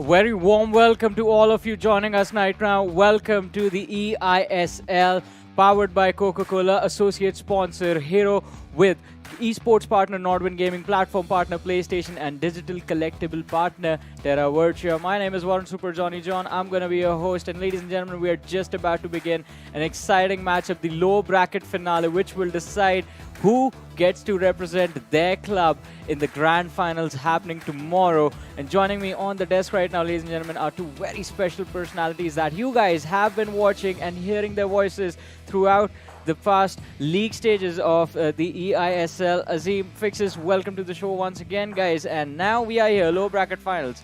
Very warm welcome to all of you joining us right now. Welcome to the eISL, powered by Coca-Cola, associate sponsor Hero, with esports partner Nordwin Gaming, platform partner PlayStation, and digital collectible partner Terra Virtua. My name is Warren Super Johnny John. I'm going to be your host, and ladies and gentlemen, we are just about to begin an exciting matchup, the low bracket finale, which will decide who gets to represent their club in the grand finals happening tomorrow. And joining me on the desk right now, ladies and gentlemen, are two very special personalities that you guys have been watching and hearing their voices throughout the past league stages of the eISL. Azim, Fixes, welcome to the show once again, guys. And now we are here, low bracket finals.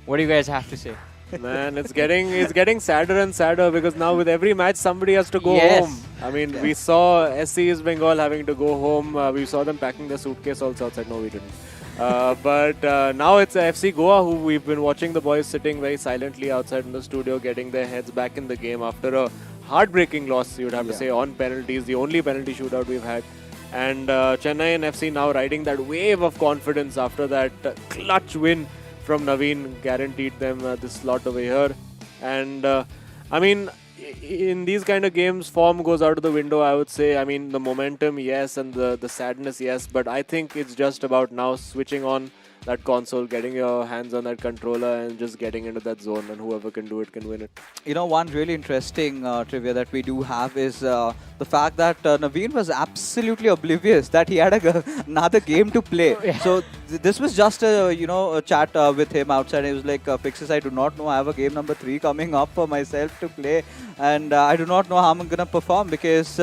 What do you guys have to say? Man, it's getting sadder and sadder because now with every match somebody has to go home. I mean, we saw SC East Bengal having to go home. We saw them packing their suitcase also outside. No, we didn't. But now it's FC Goa, who we've been watching the boys sitting very silently outside in the studio, getting their heads back in the game after a heartbreaking loss, you'd have to say, on penalties, the only penalty shootout we've had. And Chennaiyin FC now riding that wave of confidence after that clutch win from Naveen, guaranteed them this slot over here. And I mean, in these kind of games, form goes out of the window, I would say. I mean, the momentum, yes, and the sadness, yes. But I think it's just about now switching on that console, getting your hands on that controller and just getting into that zone, and whoever can do it can win it. You know, one really interesting trivia that we do have is the fact that Naveen was absolutely oblivious that he had another game to play. So this was just a chat with him outside. He was like, Fixes, I do not know. I have a game number 3 coming up for myself to play, and I do not know how I'm going to perform because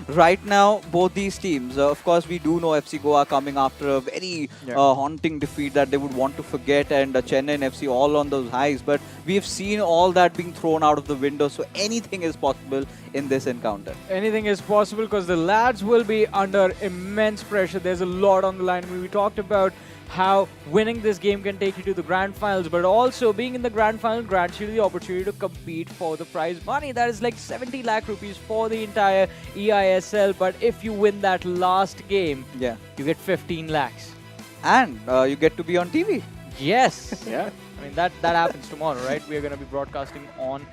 right now both these teams, of course, we do know FC Goa coming after a very haunting defeat that they would want to forget, and Chennai and FC all on those highs. But we've seen all that being thrown out of the window, so anything is possible in this encounter. Anything is possible because the lads will be under immense pressure. There's a lot on the line. We talked about how winning this game can take you to the grand finals, but also being in the grand final grants you the opportunity to compete for the prize money. That is like 70 lakh rupees for the entire eISL. But if you win that last game, you get 15 lakhs. And you get to be on TV. Yes. I mean, that happens tomorrow, right? We are going to be broadcasting on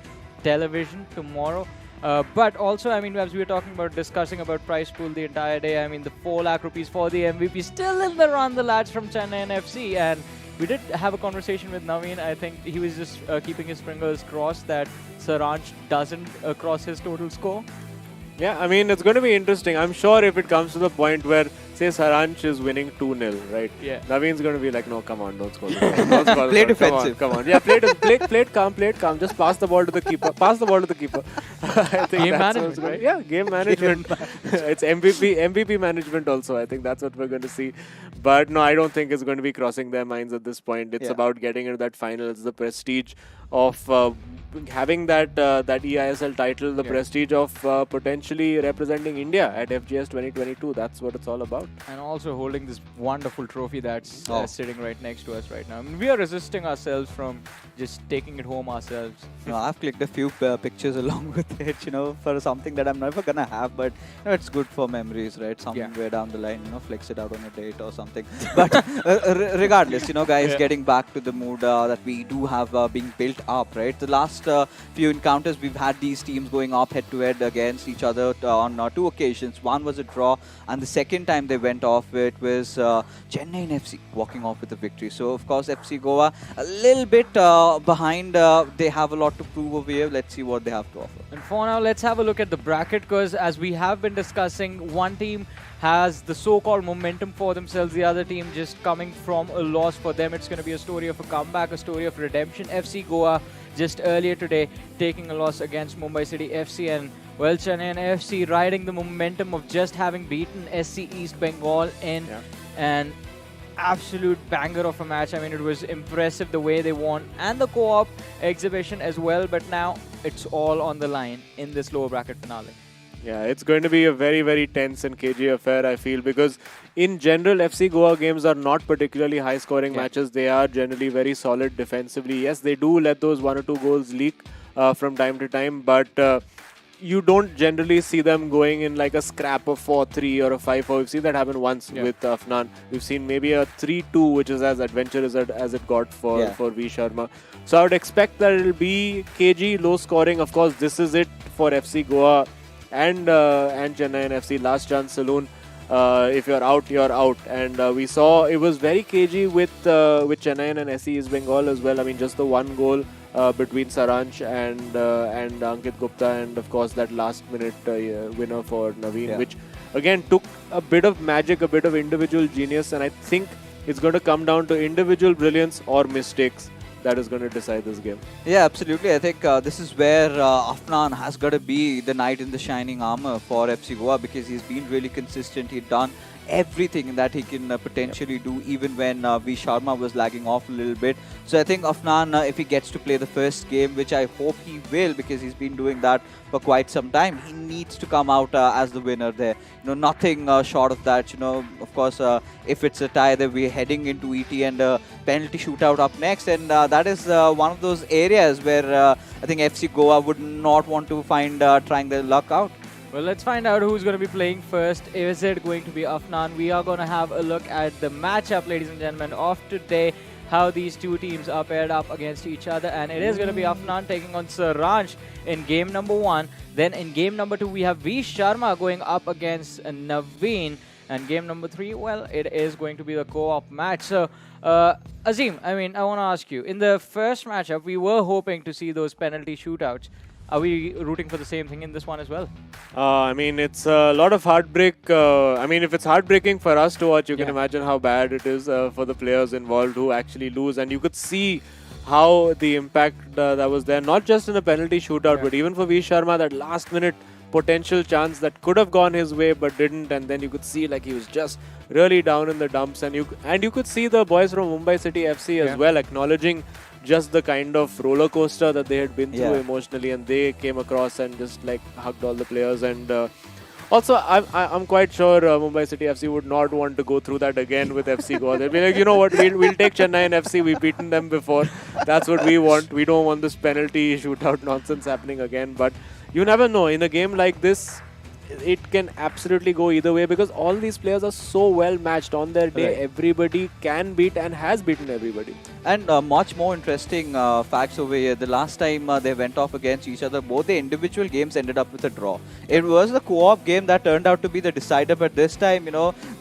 television tomorrow. But also, I mean, as we were talking about, discussing about prize pool the entire day, I mean, the 4 lakh rupees for the MVP still in the run, the lads from Chennai and FC. And we did have a conversation with Naveen. I think he was just keeping his fingers crossed that Saraj doesn't cross his total score. Yeah, I mean, it's going to be interesting. I'm sure if it comes to the point where, say, Saraj is winning 2-0, right? Yeah. Naveen's going to be like, no, come on, don't score. Don't score. Play defensive. Come on. Yeah, play it calm. Just pass the ball to the keeper. I think Game that's management, right? Yeah, game management. It's MVP management also. I think that's what we're going to see. But no, I don't think it's going to be crossing their minds at this point. It's about getting into that final. It's the prestige of having that eISL title, the prestige of potentially representing India at FGS 2022. That's what it's all about. And also holding this wonderful trophy that's sitting right next to us right now. I mean, we are resisting ourselves from just taking it home ourselves. No, I've clicked a few pictures along with it, for something that I'm never going to have. But it's good for memories, right? Somewhere down the line, flex it out on a date or something. But regardless, guys, getting back to the mood that we do have being built up, right? The last few encounters, we've had these teams going up head-to-head against each other on 2 occasions. One was a draw, and the second time they went off, it was Chennai FC walking off with a victory. So, of course, FC Goa a little bit behind. They have a lot to prove over here. Let's see what they have to offer. And for now, let's have a look at the bracket, because as we have been discussing, one team has the so-called momentum for themselves, the other team just coming from a loss. For them, it's going to be a story of a comeback, a story of redemption. FC Goa just earlier today taking a loss against Mumbai City FC, and well, Chennai FC riding the momentum of just having beaten SC East Bengal in an absolute banger of a match. I mean, it was impressive the way they won, and the co-op exhibition as well. But now it's all on the line in this lower bracket finale. Yeah, it's going to be a very, very tense and cagey affair, I feel, because in general, FC Goa games are not particularly high-scoring matches. They are generally very solid defensively. Yes, they do let those 1 or 2 goals leak from time to time, but you don't generally see them going in like a scrap of 4-3 or a 5-4. We've seen that happen once with Afnan. We've seen maybe a 3-2, which is as adventurous as it got for V Sharma. So I would expect that it'll be KG, low scoring. Of course, this is it for FC Goa and Chennaiyin FC. Last chance saloon. If you're out, you're out. And we saw it was very cagey with Chennaiyin and SC East Bengal as well. I mean, just the one goal between Saraj and Ankit Gupta, and of course that last minute winner for Naveen, which again took a bit of magic, a bit of individual genius, and I think it's going to come down to individual brilliance or mistakes that is going to decide this game. Yeah, absolutely. I think this is where Afnan has got to be the knight in the shining armor for FC Goa, because he's been really consistent. He's done everything that he can potentially do, even when V Sharma was lagging off a little bit. So I think Afnan, if he gets to play the first game, which I hope he will, because he's been doing that for quite some time, he needs to come out as the winner there. Nothing short of that. Of course, if it's a tie, then we're heading into ET and penalty shootout up next, and that is one of those areas where I think FC Goa would not want to find trying their luck out. Well, let's find out who's going to be playing first. Is it going to be Afnan? We are going to have a look at the matchup, ladies and gentlemen, of today, how these two teams are paired up against each other. And it is going to be Afnan taking on Saraj in game number 1. Then in game number 2, we have V Sharma going up against Naveen. And game number 3, well, it is going to be the co-op match. So, Azim, I want to ask you, in the first matchup, we were hoping to see those penalty shootouts. Are we rooting for the same thing in this one as well? It's a lot of heartbreak. If it's heartbreaking for us to watch, you can imagine how bad it is for the players involved who actually lose. And you could see how the impact that was there, not just in a penalty shootout, but even for V Sharma, that last minute potential chance that could have gone his way but didn't. And then you could see like he was just really down in the dumps. And you could see the boys from Mumbai City FC as well acknowledging just the kind of roller coaster that they had been through emotionally, and they came across and just like hugged all the players. And also, I'm quite sure Mumbai City FC would not want to go through that again with FC Goa. They'd be like, you know what, we'll take Chennaiyin FC. We've beaten them before. That's what we want. We don't want this penalty shootout nonsense happening again. But you never know. In a game like this, it can absolutely go either way, because all these players are so well matched on their day. Everybody can beat and has beaten everybody. And much more interesting facts over here. The last time they went off against each other, both the individual games ended up with a draw. It was the co-op game that turned out to be the decider, but this time,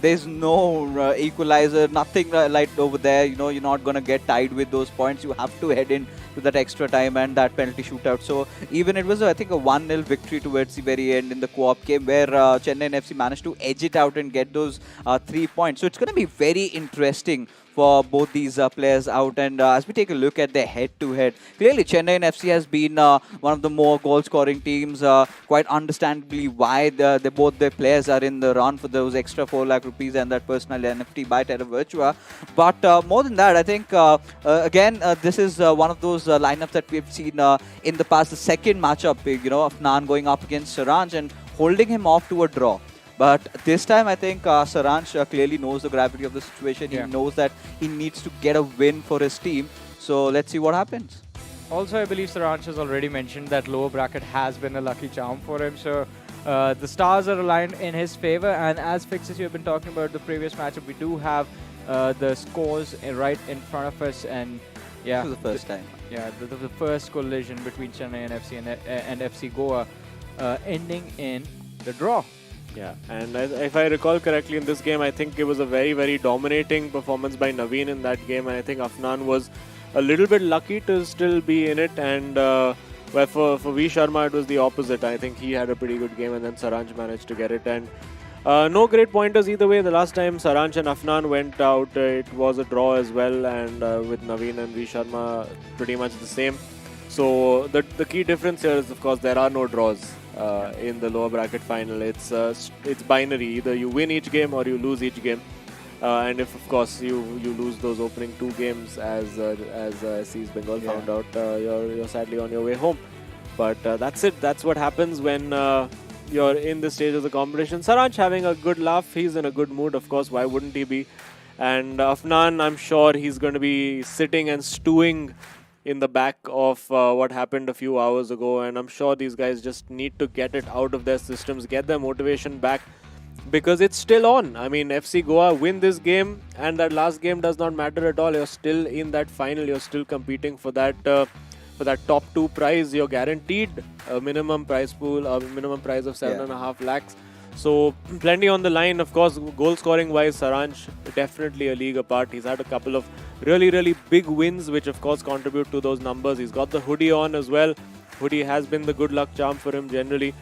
there's no equalizer, nothing like over there. You're not going to get tied with those points. You have to head in to that extra time and that penalty shootout. So even it was, I think, a 1-0 victory towards the very end in the co-op game, where Chennaiyin FC managed to edge it out and get those 3 points. So it's going to be very interesting for both these players out. And as we take a look at their head-to-head, clearly Chennaiyin FC has been one of the more goal-scoring teams. Quite understandably why both their players are in the run for those extra 4 lakh rupees and that personal NFT by Terra Virtua. But more than that, I think, again, this is one of those lineups that we've seen in the past. The second matchup, of Nan going up against Saraj and holding him off to a draw. But this time, I think Saraj clearly knows the gravity of the situation. He knows that he needs to get a win for his team. So let's see what happens. Also, I believe Saraj has already mentioned that lower bracket has been a lucky charm for him. So the stars are aligned in his favor. And as Fixes, you have been talking about the previous matchup, we do have the scores right in front of us. And this is the first time. Yeah, the first collision between Chennaiyin FC and FC Goa ending in the draw. Yeah, and if I recall correctly in this game, I think it was a very, very dominating performance by Naveen in that game. And I think Afnan was a little bit lucky to still be in it. And where for V Sharma, it was the opposite. I think he had a pretty good game, and then Saraj managed to get it. And no great pointers either way. The last time Saraj and Afnan went out, it was a draw as well. And with Naveen and V Sharma, pretty much the same. So the key difference here is, of course, there are no draws in the lower bracket final. It's binary. Either you win each game or you lose each game. And if, of course, you lose those opening 2 games, as East Bengal found out, you're sadly on your way home. But that's it. That's what happens when you're in this stage of the competition. Saraj having a good laugh. He's in a good mood, of course. Why wouldn't he be? And Afnan, I'm sure he's going to be sitting and stewing in the back of what happened a few hours ago, and I'm sure these guys just need to get it out of their systems, get their motivation back, because it's still on. I mean, FC Goa win this game, and that last game does not matter at all. You're still in that final. You're still competing for that top 2 prize. You're guaranteed a minimum prize pool, a minimum prize of 7.5 lakhs. So plenty on the line. Of course, goal scoring wise, Saraj definitely a league apart. He's had a couple of really big wins, which of course contribute to those numbers. He's got the hoodie on as well. Hoodie has been the good luck charm for him generally.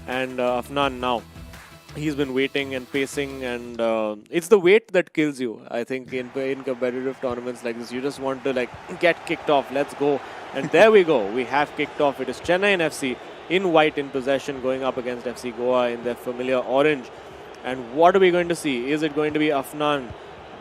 And Afnan now, he's been waiting and pacing, and it's the wait that kills you. I think in competitive tournaments like this, you just want to get kicked off. Let's go. And there we go. We have kicked off. It is Chennaiyin FC in white in possession, going up against FC Goa in their familiar orange. And what are we going to see? Is it going to be Afnan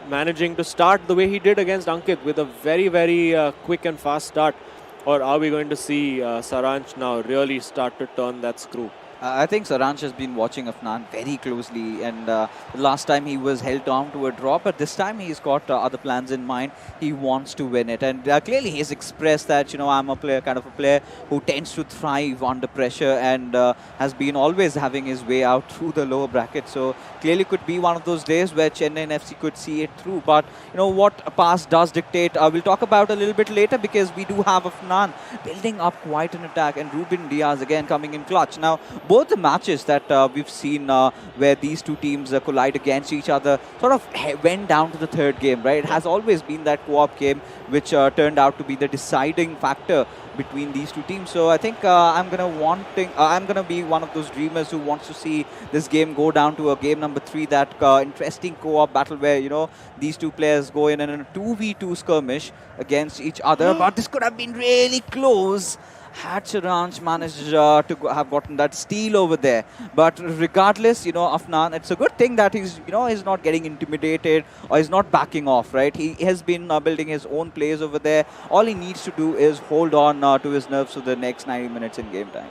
managing to start the way he did against Ankit with a very quick and fast start? Or are we going to see Saraj now really start to turn that screw? I think Saraj has been watching Afnan very closely, and the last time he was held down to a draw, but this time he's got other plans in mind. He wants to win it, and clearly he's expressed that, I'm a player who tends to thrive under pressure, and has been always having his way out through the lower bracket. So clearly could be one of those days where Chennaiyin FC could see it through. But what past does dictate, we'll talk about a little bit later, because we do have Afnan building up quite an attack, and Ruben Diaz again coming in clutch. Now, both the matches that we've seen where these two teams collide against each other sort of went down to the third game, right? It has always been that co-op game which turned out to be the deciding factor between these two teams. So I think I'm gonna be one of those dreamers who wants to see this game go down to a game number 3, that interesting co-op battle where these two players go in a 2v2 skirmish against each other. But this could have been really close had Saraj managed to have gotten that steal over there. But regardless, Afnan, it's a good thing that he's not getting intimidated or he's not backing off, right? He has been building his own plays over there. All he needs to do is hold on to his nerves for the next 90 minutes in game time.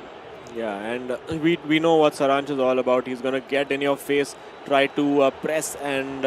Yeah, and we know what Saraj is all about. He's going to get in your face, try to press and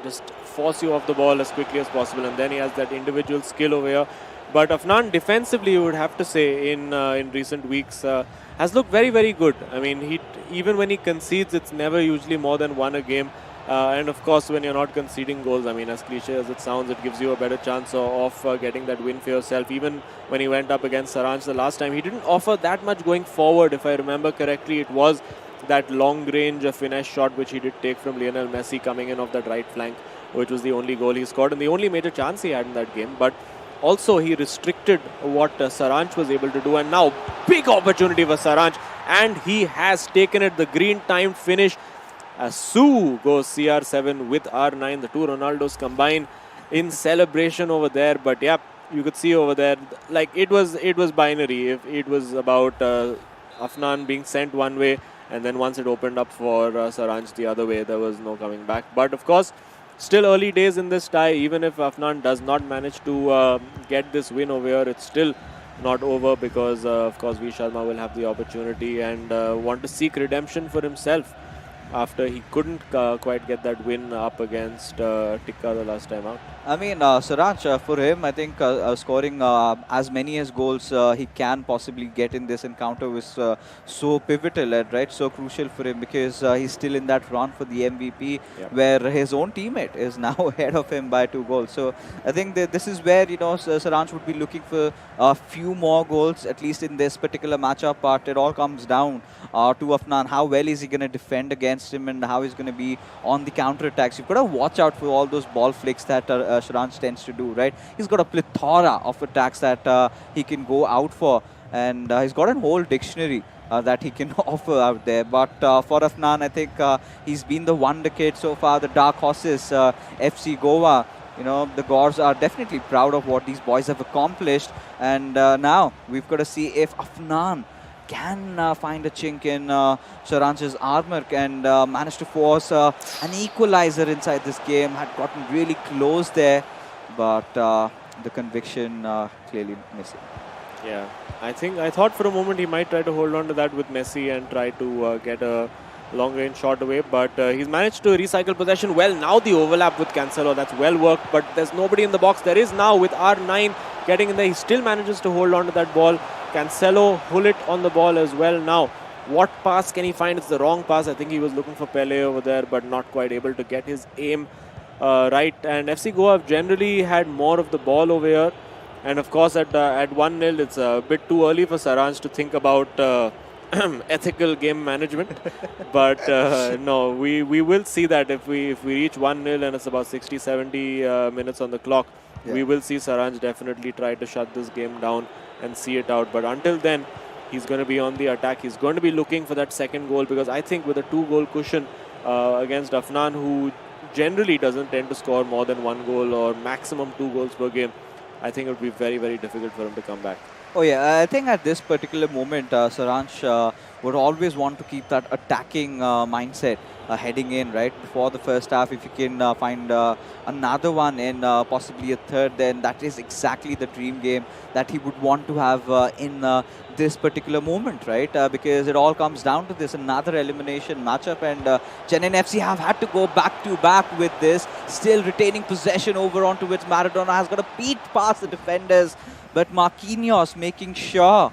just force you off the ball as quickly as possible. And then he has that individual skill over here. But Afnan defensively, you would have to say, in recent weeks, has looked very good. I mean, even when he concedes, it's never usually more than 1 a game. And of course, when you're not conceding goals, I mean, as cliche as it sounds, it gives you a better chance of getting that win for yourself. Even when he went up against Saraj the last time, he didn't offer that much going forward. If I remember correctly, it was that long-range finesse shot which he did take from Lionel Messi coming in off that right flank, which was the only goal he scored and the only major chance he had in that game. But also, he restricted what Saraj was able to do. And now, big opportunity for Saraj. And he has taken it. The green timed finish. Su goes CR7 with R9. The two Ronaldos combine in celebration over there. But yeah, you could see over there, like it was binary. If it was about Afnan being sent one way, and then once it opened up for Saraj the other way, there was no coming back. But of course, still early days in this tie. Even if Afnan does not manage to get this win over here, it's still not over, because of course V Sharma will have the opportunity and want to seek redemption for himself after he couldn't quite get that win up against Tikka the last time out. I mean, Saraj, for him, I think scoring as many as goals he can possibly get in this encounter was so pivotal, right? So crucial for him, because he's still in that run for the MVP, where his own teammate is now ahead of him by 2 goals. So I think that this is where, Saraj would be looking for a few more goals, at least in this particular matchup. But it all comes down to Afnan. How well is he going to defend against him, and how he's going to be on the counter attacks? You've got to watch out for all those ball flicks that Saraj tends to do, right? He's got a plethora of attacks that he can go out for, and he's got a whole dictionary that he can offer out there. But for Afnan, I think he's been the wonder kid so far. The dark horses, FC Goa, the Gors are definitely proud of what these boys have accomplished. And now we've got to see if Afnan can find a chink in Saraj's armor and manage to force an equalizer inside this game. Had gotten really close there, but the conviction clearly missing. Yeah, I thought for a moment he might try to hold on to that with Messi and try to get a long-range shot away, but he's managed to recycle possession well. Now the overlap with Cancelo, that's well worked, but there's nobody in the box. There is now with R9. getting in there. He still manages to hold on to that ball. Cancelo pull it on the ball as well. Now, what pass can he find? It's the wrong pass. I think he was looking for Pele over there, but not quite able to get his aim right. And FC Goa have generally had more of the ball over here. And of course, at 1-0, it's a bit too early for Saraj to think about ethical game management. But no, we will see that if we reach 1-0 and it's about 60, 70 minutes on the clock, we will see Saraj definitely try to shut this game down and see it out. But until then, he's going to be on the attack. He's going to be looking for that second goal, because I think with a 2-goal cushion against Afnan, who generally doesn't tend to score more than 1 goal or maximum 2 goals per game, I think it would be very, very difficult for him to come back. Oh yeah, I think at this particular moment, Saraj would always want to keep that attacking mindset heading in, right? Before the first half, if you can find another one and possibly a third, then that is exactly the dream game that he would want to have in this particular moment, right? Because it all comes down to this, another elimination matchup, and Chennaiyin FC have had to go back to back with this, still retaining possession over onto which Maradona has got a beat past the defenders. But Marquinhos making sure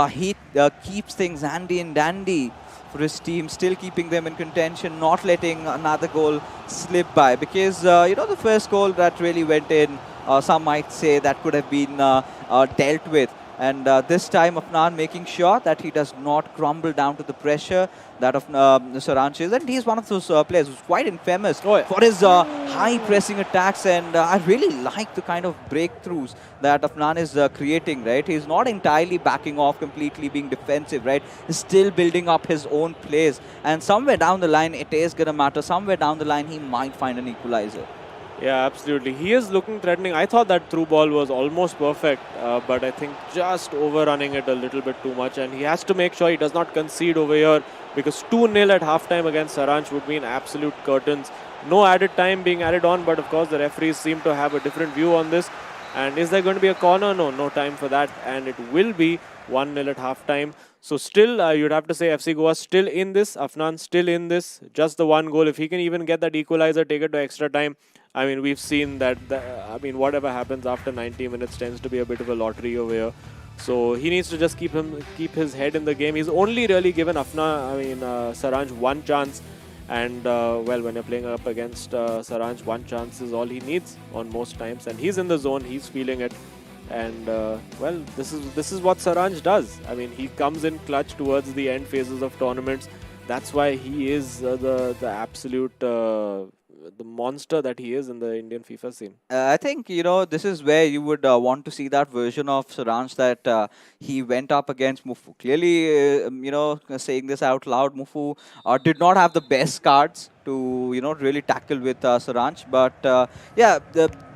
he keeps things handy and dandy for his team, still keeping them in contention, not letting another goal slip by. Because, the first goal that really went in, some might say that could have been dealt with. And this time, Afnan making sure that he does not crumble down to the pressure that of Saraj is. And he's one of those players who's quite infamous for his high pressing attacks. And I really like the kind of breakthroughs that Afnan is creating, right? He's not entirely backing off, completely being defensive, right? He's still building up his own plays. And somewhere down the line, it is going to matter. Somewhere down the line, he might find an equalizer. Yeah, absolutely. He is looking threatening. I thought that through ball was almost perfect, but I think just overrunning it a little bit too much. And he has to make sure he does not concede over here, because 2-0 at halftime against Saraj would mean absolute curtains. No added time being added on, but of course the referees seem to have a different view on this. And is there going to be a corner? No time for that. And it will be 1-0 at halftime. So still, you'd have to say FC Goa still in this. Afnan still in this. Just the 1 goal. If he can even get that equalizer, take it to extra time. I mean, we've seen that, whatever happens after 90 minutes tends to be a bit of a lottery over here. So he needs to just keep his head in the game. He's only really given Saraj 1 chance. And, when you're playing up against Saraj, 1 chance is all he needs on most times. And he's in the zone. He's feeling it. And, this is what Saraj does. I mean, he comes in clutch towards the end phases of tournaments. That's why he is the absolute... the monster that he is in the Indian FIFA scene. I think, this is where you would want to see that version of Saraj that he went up against Mufu. Clearly, saying this out loud, Mufu did not have the best cards to, really tackle with Saraj. But,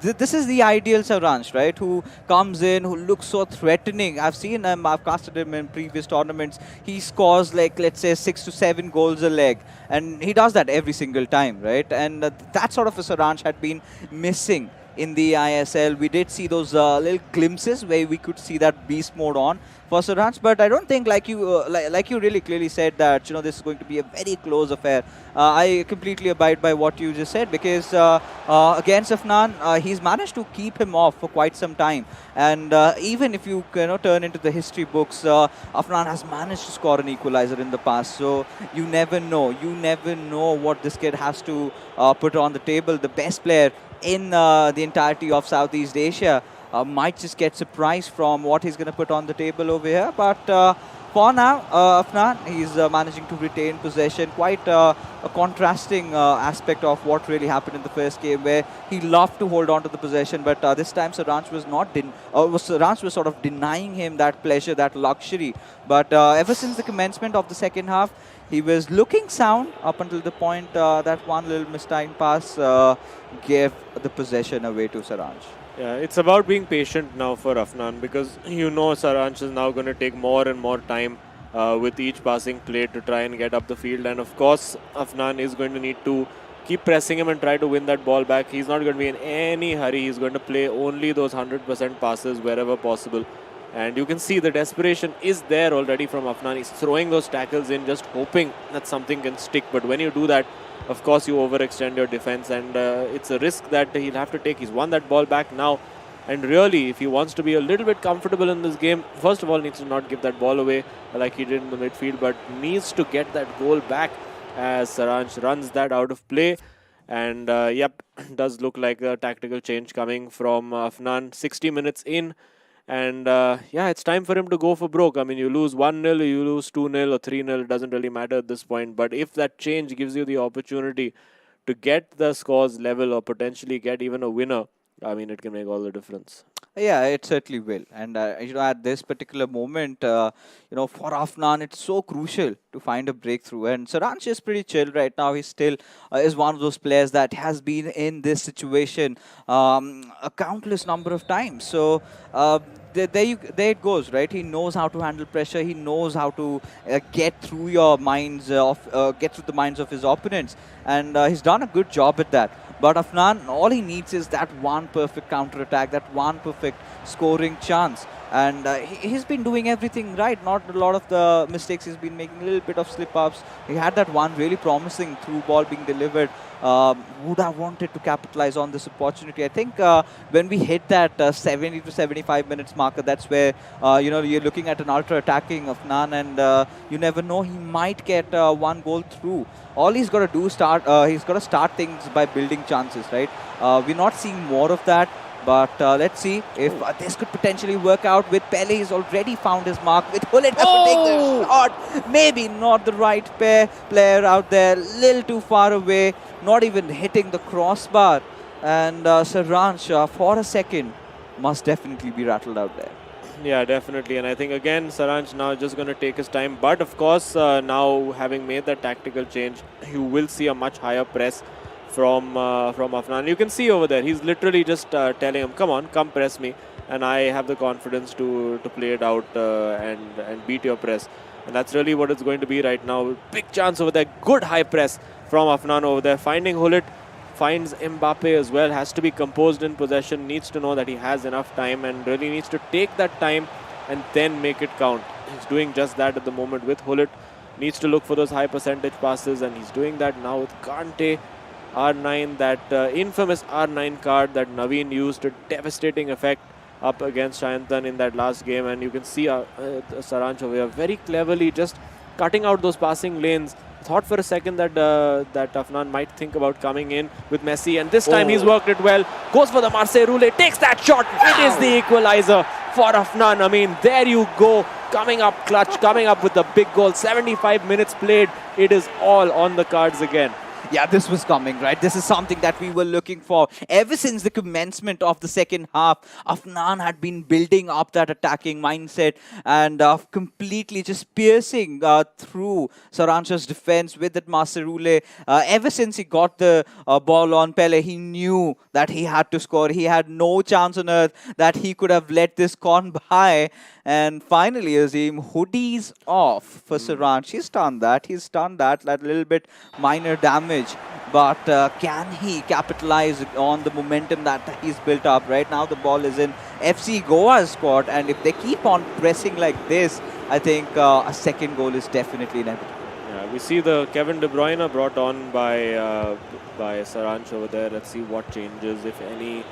this is the ideal Saraj, right? Who comes in, who looks so threatening. I've seen him, I've casted him in previous tournaments. He scores, like, let's say, 6 to 7 goals a leg. And he does that every single time, right? And that sort of a Saraj had been missing in the eISL. We did see those little glimpses where we could see that beast mode on for Saraj, but I don't think, like you really clearly said, that this is going to be a very close affair. I completely abide by what you just said, because against Afnan, he's managed to keep him off for quite some time. And even if you turn into the history books, Afnan has managed to score an equalizer in the past. So you never know. You never know what this kid has to put on the table. The best player in the entirety of Southeast Asia might just get surprised from what he's going to put on the table over here. But for now, Afnan, he's managing to retain possession. Quite a contrasting aspect of what really happened in the first game, where he loved to hold on to the possession, but this time Saraj was not Saraj was sort of denying him that pleasure, that luxury. But ever since the commencement of the second half, he was looking sound up until the point that one little mistimed pass gave the possession away to Saraj. Yeah, it's about being patient now for Afnan, because Saraj is now going to take more and more time with each passing play to try and get up the field. And of course, Afnan is going to need to keep pressing him and try to win that ball back. He's not going to be in any hurry. He's going to play only those 100% passes wherever possible. And you can see the desperation is there already from Afnan. He's throwing those tackles in, just hoping that something can stick. But when you do that, of course, you overextend your defense, and it's a risk that he'll have to take. He's won that ball back now, And really, if he wants to be a little bit comfortable in this game, first of all, needs to not give that ball away like he did in the midfield, but needs to get that goal back as Saraj runs that out of play. And yep, does look like a tactical change coming from Afnan 60 minutes in. And yeah, it's time for him to go for broke. I mean, you lose 1-0, you lose 2-0 or 3-0, it doesn't really matter at this point. But if that change gives you the opportunity to get the scores level or potentially get even a winner, I mean, it can make all the difference. Yeah, it certainly will. And at this particular moment, for Afnan, it's so crucial to find a breakthrough. And Saraj is pretty chill right now. He still is one of those players that has been in this situation a countless number of times. So there it goes, right? He knows how to handle pressure. He knows how to get through your minds get through the minds of his opponents, and he's done a good job at that. But Afnan, all he needs is that one perfect counter attack, that one perfect scoring chance. And he's been doing everything right. Not a lot of the mistakes. He's been making a little bit of slip-ups. He had that one really promising through ball being delivered. Would have wanted to capitalize on this opportunity. I think when we hit that 70 to 75 minutes marker, that's where you're looking at an ultra-attacking Afnan, and you never know, he might get one goal through. All he's got to do he's got to start things by building chances, right? We're not seeing more of that. But let's see if this could potentially work out with Pele. He's already found his mark. With Hullet has to take the shot. Maybe not the right player out there. Little too far away. Not even hitting the crossbar. And Saraj, for a second, must definitely be rattled out there. Yeah, definitely. And I think, again, Saraj now just going to take his time. But, of course, now having made that tactical change, you will see a much higher press from Afnan. You can see over there, he's literally just telling him, come press me, and I have the confidence to play it out and beat your press. And that's really what it's going to be right now. Big chance over there, good high press from Afnan over there, finding Hullet, finds Mbappe as well, has to be composed in possession, needs to know that he has enough time and really needs to take that time and then make it count. He's doing just that at the moment with Hullet, needs to look for those high percentage passes, and he's doing that now with Kante. R9, that infamous R9 card that Naveen used to devastating effect up against Shayantan in that last game. And you can see Saraj over here very cleverly just cutting out those passing lanes. Thought for a second that Afnan might think about coming in with Messi, and this time he's worked it well. Goes for the Marseille Roulette, takes that shot. It is the equalizer for Afnan. I mean, there you go. Coming up clutch, coming up with the big goal. 75 minutes played. It is all on the cards again. Yeah, this was coming, right? This is something that we were looking for. Ever since the commencement of the second half, Afnan had been building up that attacking mindset and completely just piercing through Saraj's defense with that Maserule. Ever since he got the ball on Pele, he knew that he had to score. He had no chance on earth that he could have let this con by. And finally, Azim, hoodies off for Saraj. He's done that. That little bit minor damage. But can he capitalize on the momentum that he's built up? Right now, the ball is in FC Goa's court. And if they keep on pressing like this, I think a second goal is definitely inevitable. Yeah, we see the Kevin De Bruyne brought on by Saraj over there. Let's see what changes, if any,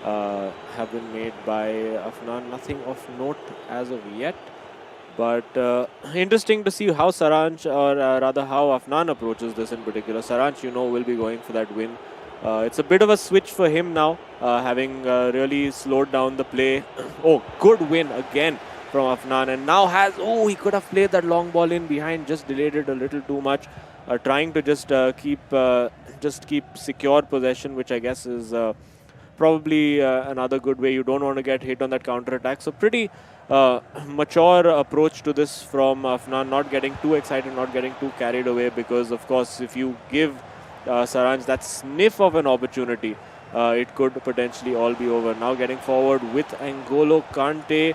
have been made by Afnan. Nothing of note as of yet. But interesting to see how Saraj, or rather how Afnan approaches this in particular. Saraj, will be going for that win. It's a bit of a switch for him now, having really slowed down the play. Oh, good win again from Afnan. And now he could have played that long ball in behind, just delayed it a little too much. Trying to just keep secure possession, which I guess is probably another good way. You don't want to get hit on that counter attack. So pretty mature approach to this from Afnan, not getting too excited, not getting too carried away, because of course if you give Saraj that sniff of an opportunity, it could potentially all be over. Now getting forward with N'Golo Kante,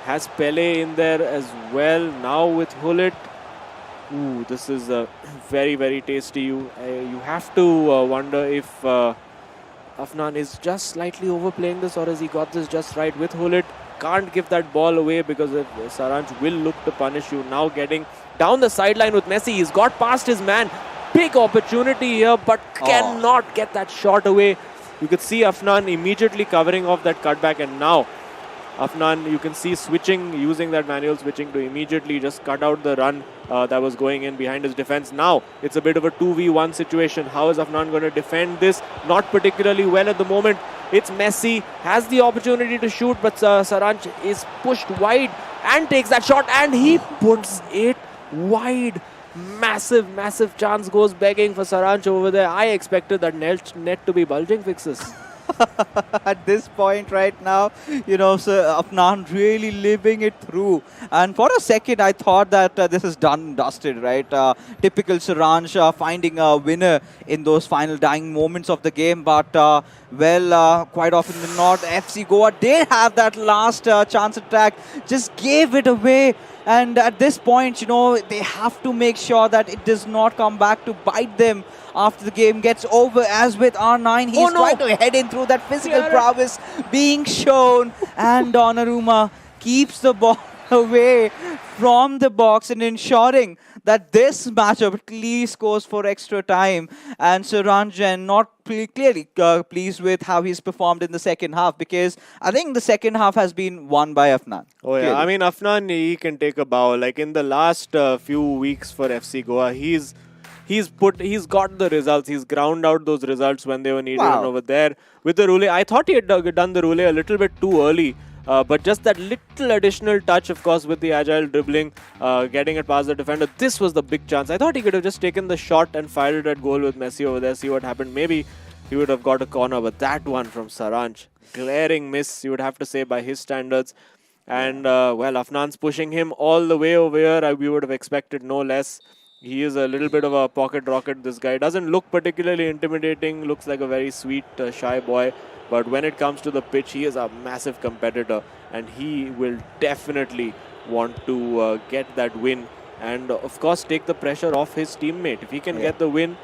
has Pele in there as well, now with Hullet. Ooh, this is very, very tasty. You have to wonder if Afnan is just slightly overplaying this, or has he got this just right with Hullet. Can't give that ball away because Saraj will look to punish you. Now getting down the sideline with Messi. He's got past his man. Big opportunity here, but cannot get that shot away. You could see Afnan immediately covering off that cutback, and now Afnan, you can see switching, using that manual switching to immediately just cut out the run that was going in behind his defense. Now it's a bit of a 2v1 situation. How is Afnan going to defend this? Not particularly well at the moment. It's Messi, has the opportunity to shoot, but Saraj is pushed wide and takes that shot, and he puts it wide. Massive, massive chance goes begging for Saraj over there. I expected that net to be bulging fixes. At this point right now, Afnan really living it through. And for a second, I thought that this is done and dusted, right? Typical Saraj finding a winner in those final dying moments of the game. But, quite often than not, FC Goa did have that last chance attack, just gave it away. And at this point, they have to make sure that it does not come back to bite them after the game gets over. As with R9, he's trying to head in through that physical prowess being shown. And Donnarumma keeps the ball away from the box and ensuring that this matchup at least goes for extra time. And Saranjan not clearly pleased with how he's performed in the second half, because I think the second half has been won by Afnan. Oh yeah, clearly. I mean Afnan, he can take a bow. Like in the last few weeks for FC Goa, he's got the results. He's ground out those results when they were needed. And over there with the Rule, I thought he had done the Rule a little bit too early. But just that little additional touch, of course, with the agile dribbling, getting it past the defender, this was the big chance. I thought he could have just taken the shot and fired it at goal with Messi over there, see what happened. Maybe he would have got a corner, but that one from Saraj, glaring miss, you would have to say, by his standards. And, Afnan's pushing him all the way over here. We would have expected no less. He is a little bit of a pocket rocket, this guy. Doesn't look particularly intimidating, looks like a very sweet, shy boy. But when it comes to the pitch, he is a massive competitor, and he will definitely want to get that win and, of course, take the pressure off his teammate. If he can get the win,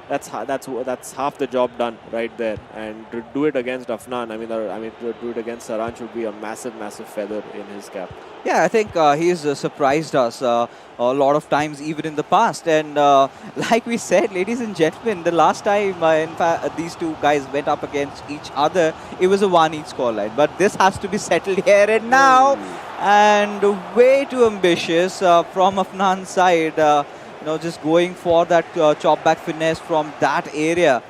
that's half the job done right there. And to do it against Afnan, to do it against Saraj would be a massive, massive feather in his cap. Yeah, I think he's surprised us a lot of times, even in the past. And like we said, ladies and gentlemen, the last time in fact, these two guys went up against each other, it was a 1-each scoreline. But this has to be settled here and now. And way too ambitious from Afnan's side. Just going for that chop back finesse from that area.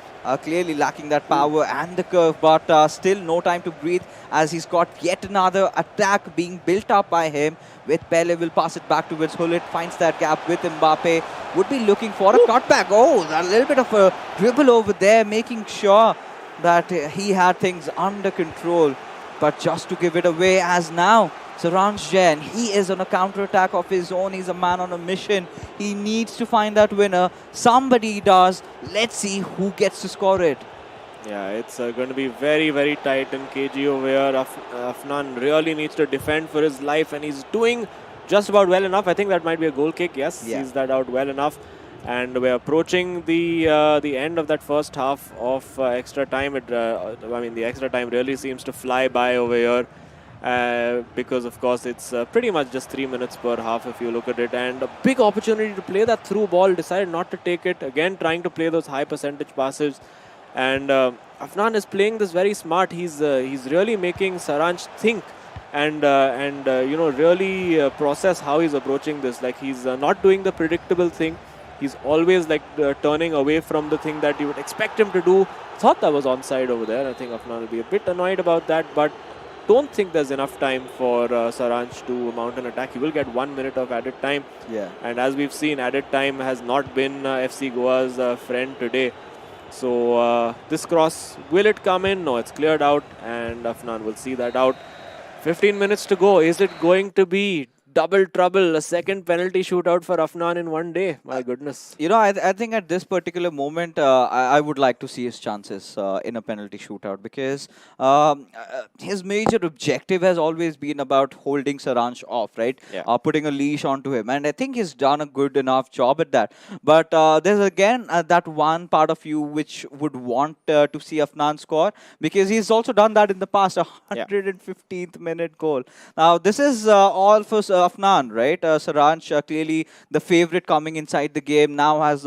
Clearly lacking that power and the curve, but still no time to breathe, as he's got yet another attack being built up by him. With Pele will pass it back towards Hullet, finds that gap with Mbappe, would be looking for a cutback. Oh, a little bit of a dribble over there, making sure that he had things under control, but just to give it away. As now Saraj Jain, he is on a counter-attack of his own. He's a man on a mission. He needs to find that winner. Somebody does. Let's see who gets to score it. Yeah, it's going to be very, very tight and cagey over here. Afnan really needs to defend for his life, and he's doing just about well enough. I think that might be a goal kick. Yes, sees that out well enough. And we're approaching the end of that first half of extra time. The extra time really seems to fly by over here. Because of course it's pretty much just 3 minutes per half if you look at it, and a big opportunity to play that through ball, decided not to take it, again trying to play those high percentage passes. And Afnan is playing this very smart. He's really making Saraj think and really process how he's approaching this. Like he's not doing the predictable thing. He's always like turning away from the thing that you would expect him to do. Thought that was onside over there. I think Afnan will be a bit annoyed about that, but don't think there's enough time for Saraj to mount an attack. He will get 1 minute of added time. Yeah. And as we've seen, added time has not been FC Goa's friend today. So this cross, will it come in? No, it's cleared out, and Afnan will see that out. 15 minutes to go. Is it going to be double trouble, a second penalty shootout for Afnan in one day? My goodness. I think at this particular moment, I would like to see his chances in a penalty shootout, because his major objective has always been about holding Saraj off, right? Yeah. Putting a leash onto him. And I think he's done a good enough job at that. But there's again that one part of you which would want to see Afnan score, because he's also done that in the past, a 115th minute goal. Now, this is all for Afnan, right? Saraj, clearly the favorite coming inside the game, now has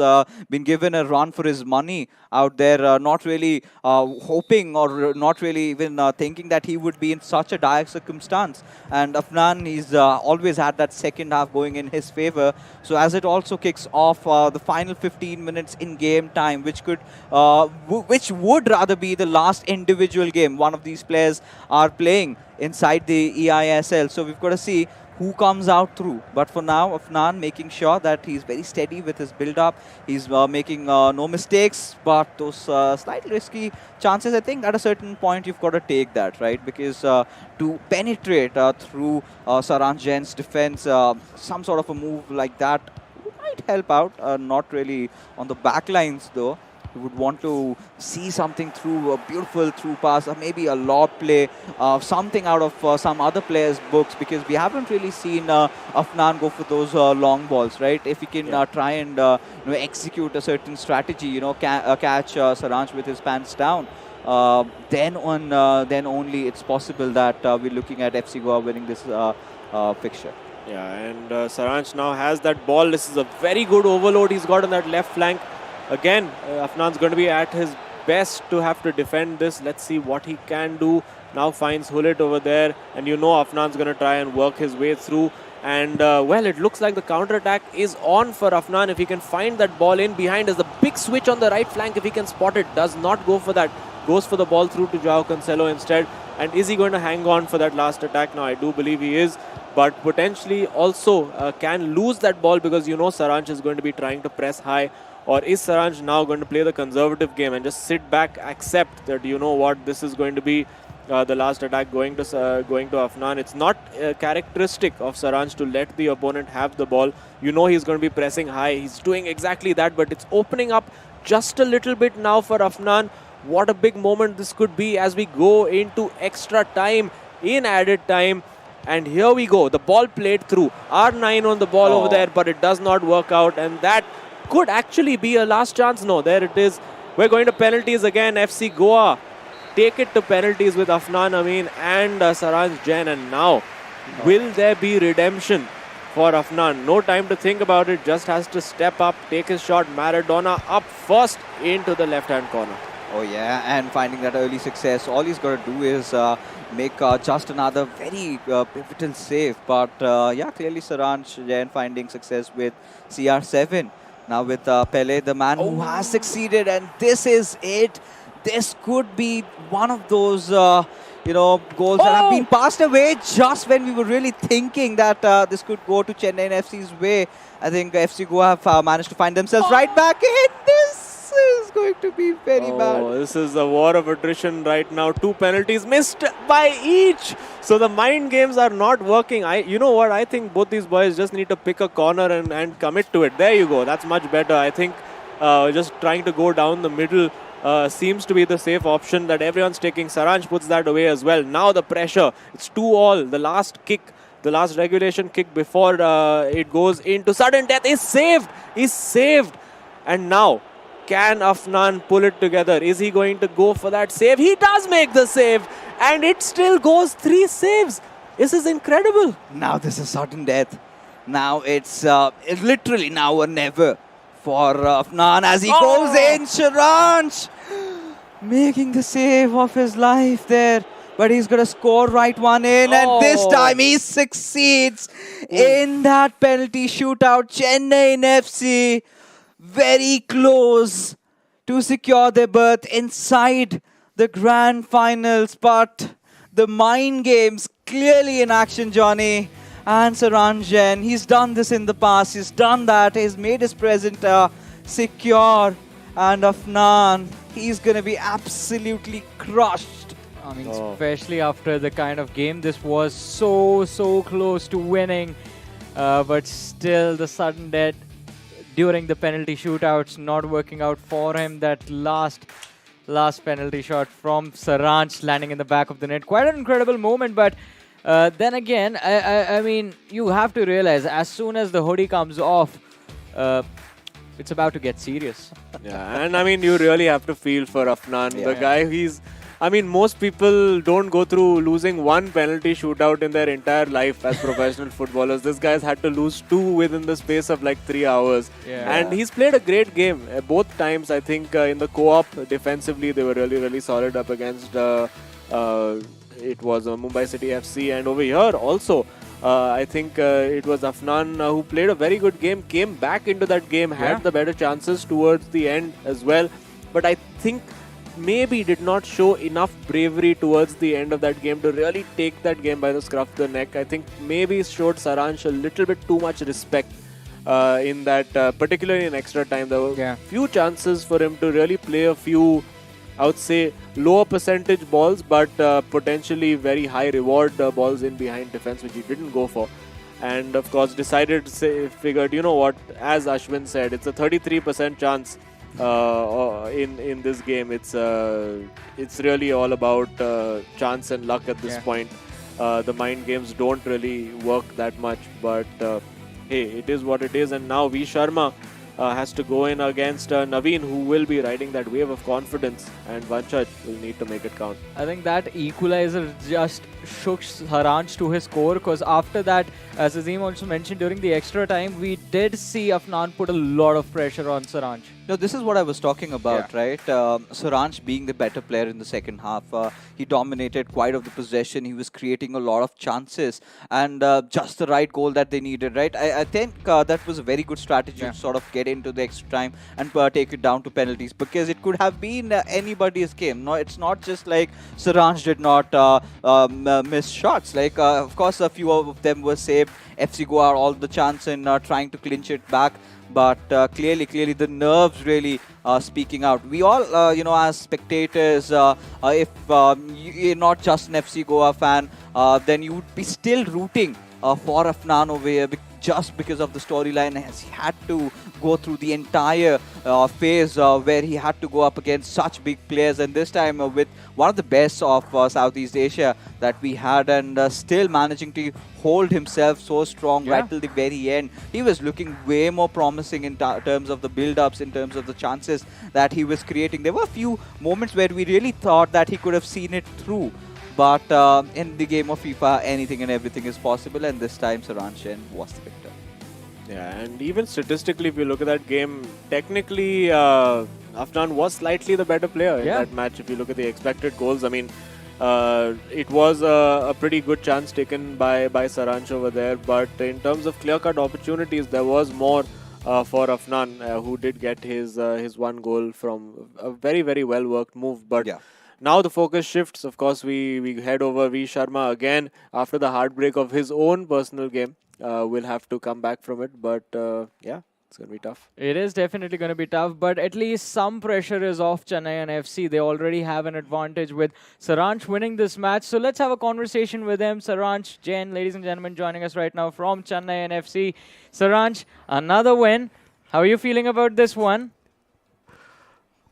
been given a run for his money out there, not really hoping or not really even thinking that he would be in such a dire circumstance. And Afnan, he's always had that second half going in his favor. So as it also kicks off the final 15 minutes in game time, which which would rather be the last individual game one of these players are playing inside the eISL. So we've got to see who comes out through. But for now, Afnan making sure that he's very steady with his build-up. He's making no mistakes, but those slightly risky chances, I think at a certain point you've got to take that, right? Because to penetrate through Saraj Jain's defense, some sort of a move like that might help out. Not really on the back lines though. You would want to see something through a beautiful through pass, or maybe a lob play, something out of some other players' books, because we haven't really seen Afnan go for those long balls, right? If he can try and execute a certain strategy, catch Saraj with his pants down, then only it's possible that we're looking at FC Goa winning this fixture. Yeah, and Saraj now has that ball. This is a very good overload he's got on that left flank. Again, Afnan's going to be at his best to have to defend this. Let's see what he can do. Now finds Hullet over there. And Afnan's going to try and work his way through. And, well, it looks like the counter-attack is on for Afnan. If he can find that ball in behind, there's a big switch on the right flank. If he can spot it, does not go for that. Goes for the ball through to Joao Cancelo instead. And is he going to hang on for that last attack? Now, I do believe he is. But potentially also can lose that ball because, Saraj is going to be trying to press high. Or is Saraj now going to play the conservative game and just sit back, accept that, this is going to be the last attack going to Afnan. It's not characteristic of Saraj to let the opponent have the ball. He's going to be pressing high. He's doing exactly that, but it's opening up just a little bit now for Afnan. What a big moment this could be as we go into extra time, in added time. And here we go. The ball played through. R9 on the ball over there, but it does not work out. And that could actually be a last chance. No, there it is. We're going to penalties again. FC Goa take it to penalties with Afnan Amin and Saraj Jain. And now, will there be redemption for Afnan? No time to think about it. Just has to step up, take his shot. Maradona up first into the left-hand corner. Oh yeah, and finding that early success. All he's got to do is make just another very pivotal save. But yeah, clearly Saraj Jain finding success with CR7. Now with Pele, the man who has succeeded, and this is it. This could be one of those, goals that have been passed away just when we were really thinking that this could go to Chennaiyin FC's way. I think FC Goa have managed to find themselves right back in. This is going to be very bad. This is a war of attrition right now. 2 penalties missed by each. So the mind games are not working. You know what? I think both these boys just need to pick a corner and commit to it. There you go. That's much better. I think just trying to go down the middle seems to be the safe option that everyone's taking. Saraj puts that away as well. Now the pressure. It's 2-2. The last kick, the last regulation kick before it goes into sudden death is saved. Is saved. And now, can Afnan pull it together? Is he going to go for that save? He does make the save. And it still goes 3 saves. This is incredible. Now this is sudden death. Now it's literally now or never for Afnan as he goes in. Saraj making the save of his life there. But he's going to score right one in. And this time he succeeds in that penalty shootout. Chennaiyin FC very close to secure their berth inside the grand finals, but the mind games clearly in action, Johnny. And Saraj Jain, he's done this in the past, he's done that, he's made his present secure. And Afnan, he's going to be absolutely crushed. I mean, especially after the kind of game this was, so close to winning, but still the sudden death during the penalty shootouts not working out for him. That last penalty shot from Saraj landing in the back of the net. Quite an incredible moment, but then again, I mean, you have to realize as soon as the hoodie comes off, it's about to get serious. Yeah, and I mean, you really have to feel for Afnan. The guy, I mean, most people don't go through losing one penalty shootout in their entire life as professional footballers. This guy's had to lose two within the space of like 3 hours. Yeah. And he's played a great game both times. I think in the co-op defensively, they were really, really solid up against it was Mumbai City FC. And over here also, I think it was Afnan who played a very good game, came back into that game, had the better chances towards the end as well. But I think maybe did not show enough bravery towards the end of that game to really take that game by the scruff of the neck. I think maybe showed Saraj a little bit too much respect in that, particularly in extra time. There were few chances for him to really play a few, I would say, lower percentage balls, but potentially very high reward balls in behind defense, which he didn't go for. And of course, figured, you know what, as Ashwin said, it's a 33% chance in this game. It's really all about chance and luck at this point. The mind games don't really work that much, but hey, it is what it is. And now V Sharma has to go in against Naveen, who will be riding that wave of confidence, and Vanchaj will need to make it count. I think that equalizer just shook Saraj to his core, because after that, as Azim also mentioned, during the extra time, we did see Afnan put a lot of pressure on Saraj. No, this is what I was talking about, right? Saraj being the better player in the second half. He dominated quite of the possession. He was creating a lot of chances, and just the right goal that they needed, right? I think that was a very good strategy to sort of get into the extra time and take it down to penalties, because it could have been anybody's game. No, it's not just like Saraj did not miss shots. Like, of course, a few of them were saved. FC Goa all the chance in trying to clinch it back. But clearly the nerves really speaking out. We all, as spectators, if you're not just an FC Goa fan, then you would be still rooting for Afnan over here, just because of the storyline, as he had to go through the entire phase where he had to go up against such big players, and this time with one of the best of Southeast Asia that we had, and still managing to hold himself so strong right till the very end. He was looking way more promising in terms of the build-ups, in terms of the chances that he was creating. There were a few moments where we really thought that he could have seen it through. But in the game of FIFA, anything and everything is possible, and this time Saraj was the victor. Yeah, and even statistically, if you look at that game, technically Afnan was slightly the better player in that match. If you look at the expected goals, I mean, it was a pretty good chance taken by Saraj over there. But in terms of clear-cut opportunities, there was more for Afnan, who did get his one goal from a very, very well-worked move. But now the focus shifts. Of course, we head over V Sharma again after the heartbreak of his own personal game. We'll have to come back from it, but it's going to be tough. It is definitely going to be tough, but at least some pressure is off Chennaiyin FC. They already have an advantage with Saraj winning this match. So let's have a conversation with him. Saraj Jain, ladies and gentlemen, joining us right now from Chennaiyin FC. Saraj, another win. How are you feeling about this one?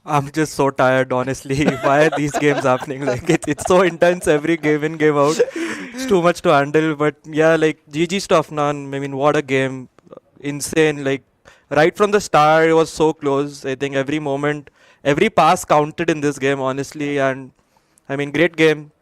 I'm just so tired, honestly. Why are these games happening? Like, it's so intense every game in, game out. It's too much to handle. But yeah, like, GG stuff, Nan. I mean, what a game. Insane. Like, right from the start, it was so close. I think every moment, every pass counted in this game, honestly. And I mean, great game.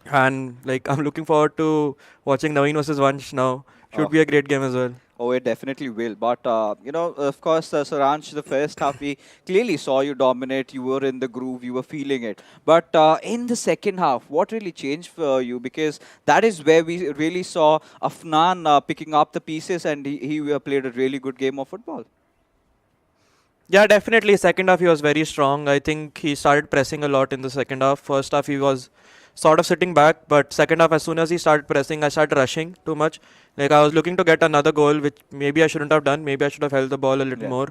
And like, I'm looking forward to watching Naveen versus Vansh now. Should be a great game as well. Oh, it definitely will. But, of course, Saraj, the first half, we clearly saw you dominate. You were in the groove. You were feeling it. But in the second half, what really changed for you? Because that is where we really saw Afnan picking up the pieces, and he played a really good game of football. Yeah, definitely. Second half, he was very strong. I think he started pressing a lot in the second half. First half, he was sort of sitting back. But second half, as soon as he started pressing, I started rushing too much. Like, I was looking to get another goal, which maybe I shouldn't have done. Maybe I should have held the ball a little more.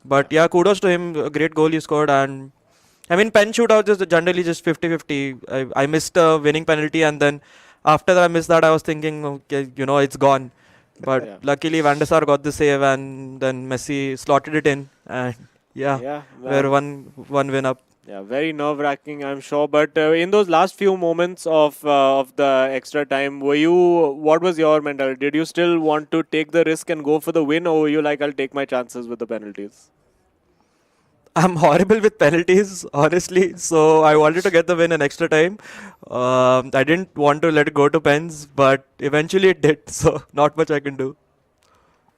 But yeah, kudos to him. A great goal he scored. And I mean, pen shootouts is generally just 50-50. I missed a winning penalty, and then after that I missed that, I was thinking, okay, it's gone. But luckily, Van der Sar got the save, and then Messi slotted it in. And we're one win up. Yeah, very nerve-wracking, I'm sure. But in those last few moments of the extra time, what was your mentality? Did you still want to take the risk and go for the win, or were you like, I'll take my chances with the penalties? I'm horrible with penalties, honestly. So I wanted to get the win in extra time. I didn't want to let it go to pens, but eventually it did. So not much I can do.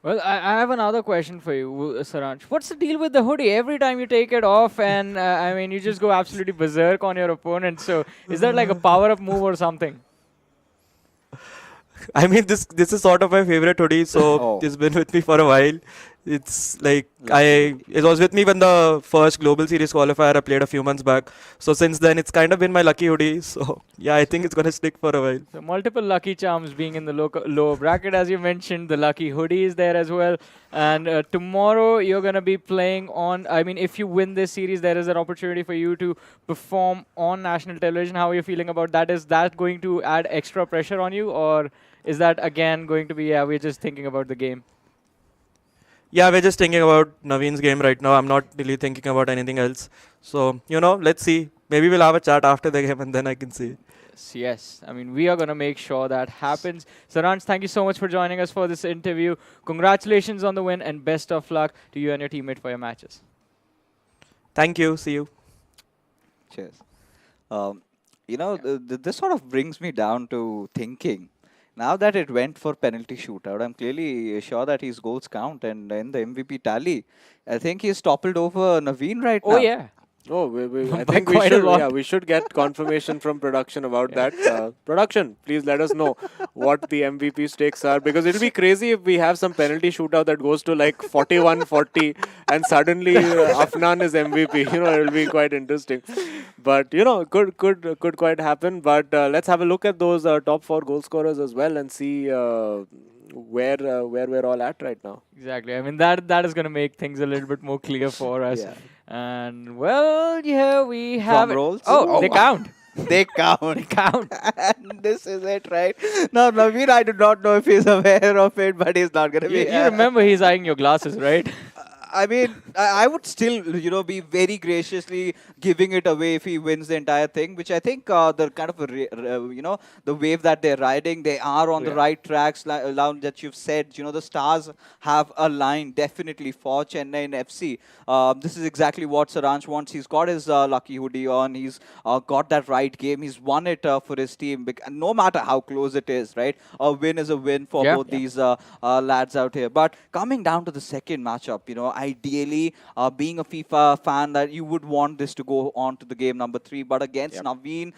Well, I have another question for you, Saraj. What's the deal with the hoodie? Every time you take it off, and I mean, you just go absolutely berserk on your opponent. So, is that like a power-up move or something? I mean, this is sort of my favorite hoodie, so Oh. it's been with me for a while. It's like Lucky. it was with me when the first Global Series qualifier I played a few months back. So since then, it's kind of been my lucky hoodie. So yeah, I think it's gonna stick for a while. So multiple lucky charms being in the lower bracket, as you mentioned. The lucky hoodie is there as well. And tomorrow you're going to be playing on. I mean, if you win this series, there is an opportunity for you to perform on national television. How are you feeling about that? Is that going to add extra pressure on you, or is that again going to be? Yeah, we're just thinking about the game. Yeah, we're just thinking about Naveen's game right now. I'm not really thinking about anything else. So let's see. Maybe we'll have a chat after the game, and then I can see. Yes. I mean, we are going to make sure that happens. Saraj, thank you so much for joining us for this interview. Congratulations on the win and best of luck to you and your teammate for your matches. Thank you. See you. Cheers. This sort of brings me down to thinking. Now that it went for penalty shootout, I'm clearly sure that his goals count. And in the MVP tally, I think he's toppled over Naveen right now. Oh, yeah. Oh, I By think we quite a should. lot. Yeah, we should get confirmation from production about that. Production, please let us know what the MVP stakes are, because it'll be crazy if we have some penalty shootout that goes to like 41-40 and suddenly Afnan is MVP. It'll be quite interesting. But could quite happen. But let's have a look at those top 4 goal scorers as well and see where we're all at right now. Exactly. I mean, that is going to make things a little bit more clear for us. Yeah. And, well, here we have... Drum rolls. Oh, they count. They count. They count. And this is it, right? Now, Naveen, I do not know if he's aware of it, but he's not going to be. You remember he's eyeing your glasses, right? I mean, I would still, be very graciously giving it away if he wins the entire thing, which I think the kind of, the wave that they're riding, they are on the right tracks, that you've said, the stars have aligned definitely for Chennaiyin FC. This is exactly what Saraj wants. He's got his lucky hoodie on. He's got that right game. He's won it for his team. No matter how close it is, right? A win is a win for both these lads out here. But coming down to the second matchup, ideally, being a FIFA fan, that you would want this to go on to the game number 3. But against Naveen,